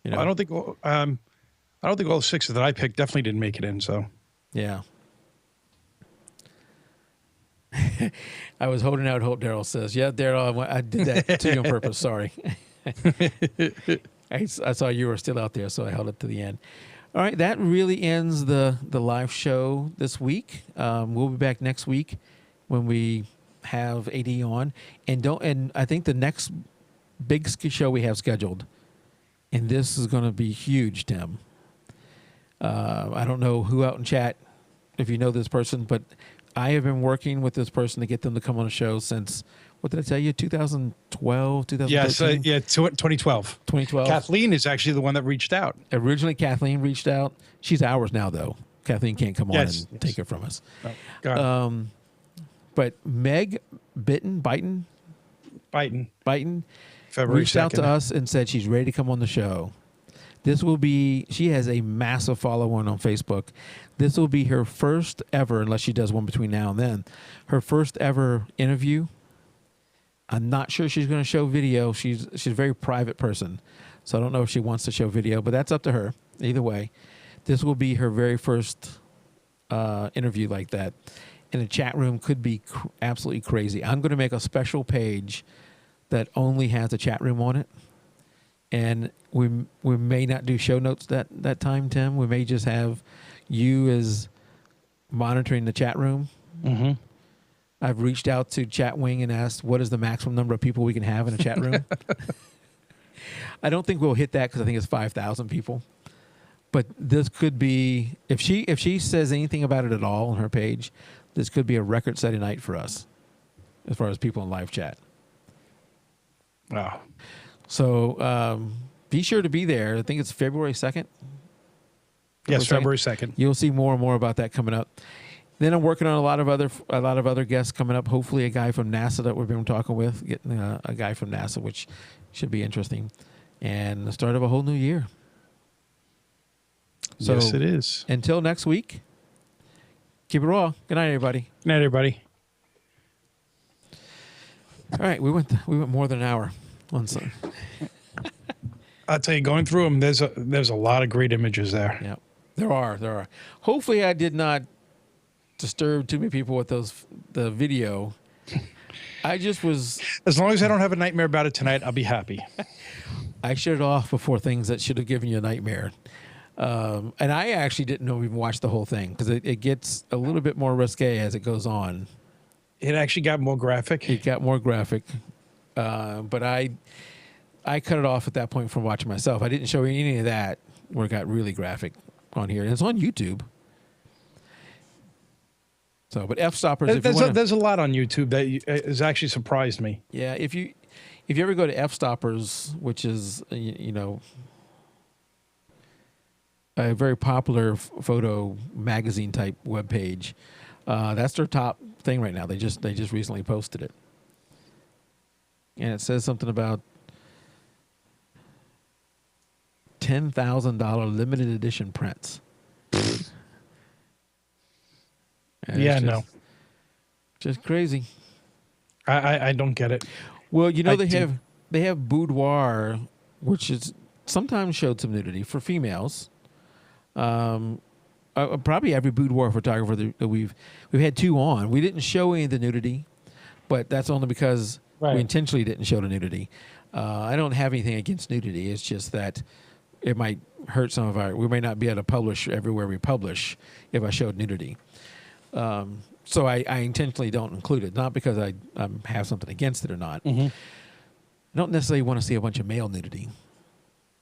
You know? I don't think all 6 that I picked definitely didn't make it in. So yeah. I was holding out hope. Daryl says, "Yeah, Daryl, I did that to you on purpose. Sorry." I saw you were still out there, so I held it to the end. All right, that really ends the live show this week. We'll be back next week when we have AD on, and I think the next big show we have scheduled, and this is going to be huge, Tim. I don't know who out in chat, if you know this person, but I have been working with this person to get them to come on a show since, what did I tell you, 2012, 2013? Yes, 2012. 2012. Kathleen is actually the one that reached out. Originally, Kathleen reached out. She's ours now, though. Kathleen can't come on and take it from us. Oh, got it. But Meg Bitten, February reached 2nd. out to us and said she's ready to come on the show. She has a massive following on Facebook. This will be her first ever, unless she does one between now and then, her first ever interview. I'm not sure she's going to show video. She's a very private person, so I don't know if she wants to show video, but that's up to her. Either way, this will be her very first interview like that. And the chat room could be absolutely crazy. I'm going to make a special page that only has a chat room on it. And we may not do show notes that time, Tim. We may just have you as monitoring the chat room. Mm-hmm. I've reached out to Chatwing and asked what is the maximum number of people we can have in a chat room. I don't think we'll hit that because I think it's 5,000 people. But this could be, if she says anything about it at all on her page, this could be a record-setting night for us as far as people in live chat. Wow. So be sure to be there. I think it's February 2nd. Yes, February 2nd. You'll see more and more about that coming up. Then I'm working on a lot of other guests coming up. Hopefully, a guy from NASA that we've been talking with, getting a guy from NASA, which should be interesting, and the start of a whole new year. So, yes, it is. Until next week, keep it raw. Good night, everybody. Good night, everybody. All right, we went more than an hour on some. I'll tell you, going through them, there's a lot of great images there. Yeah, there are. Hopefully, I did not disturb too many people with the video. I just was. As long as I don't have a nightmare about it tonight, I'll be happy. I shut it off before things that should have given you a nightmare. And I actually didn't even watch the whole thing because it gets a little bit more risque as it goes on. It actually got more graphic. It got more graphic. But I cut it off at that point from watching myself. I didn't show any of that where it got really graphic on here. And it's on YouTube. So, but F-stoppers. There's a lot on YouTube that has actually surprised me. Yeah, if you ever go to F-stoppers, which is a very popular photo magazine type webpage, that's their top thing right now. They just recently posted it, and it says something about $10,000 limited edition prints. Yeah, no. Just crazy. I don't get it. Well, they have boudoir, which is sometimes showed some nudity for females. Probably every boudoir photographer that we've had two on. We didn't show any of the nudity, but that's only because we intentionally didn't show the nudity. I don't have anything against nudity. It's just that it might hurt some of we may not be able to publish everywhere we publish if I showed nudity. So I intentionally don't include it, not because I have something against it or not. Mm-hmm. I don't necessarily want to see a bunch of male nudity,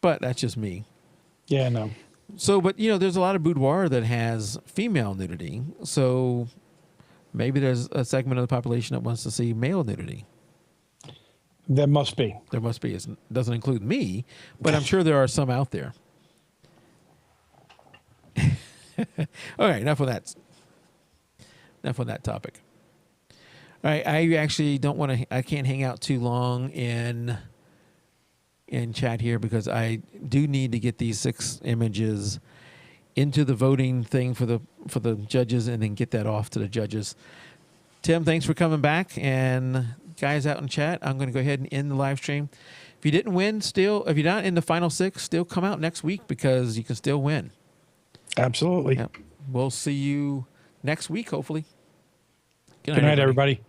but that's just me. Yeah, no. So, but there's a lot of boudoir that has female nudity. So maybe there's a segment of the population that wants to see male nudity. There must be. There must be. It doesn't include me, but I'm sure there are some out there. All right, enough of that. Enough on that topic. All right, I actually don't want to. I can't hang out too long in in chat here because I do need to get these 6 images into the voting thing for the judges and then get that off to the judges. Tim, thanks for coming back. And guys out in chat, I'm going to go ahead and end the live stream. If you didn't win, if you're not in the final 6, still come out next week because you can still win. Absolutely. Yep. We'll see you next week, hopefully. Good night, everybody.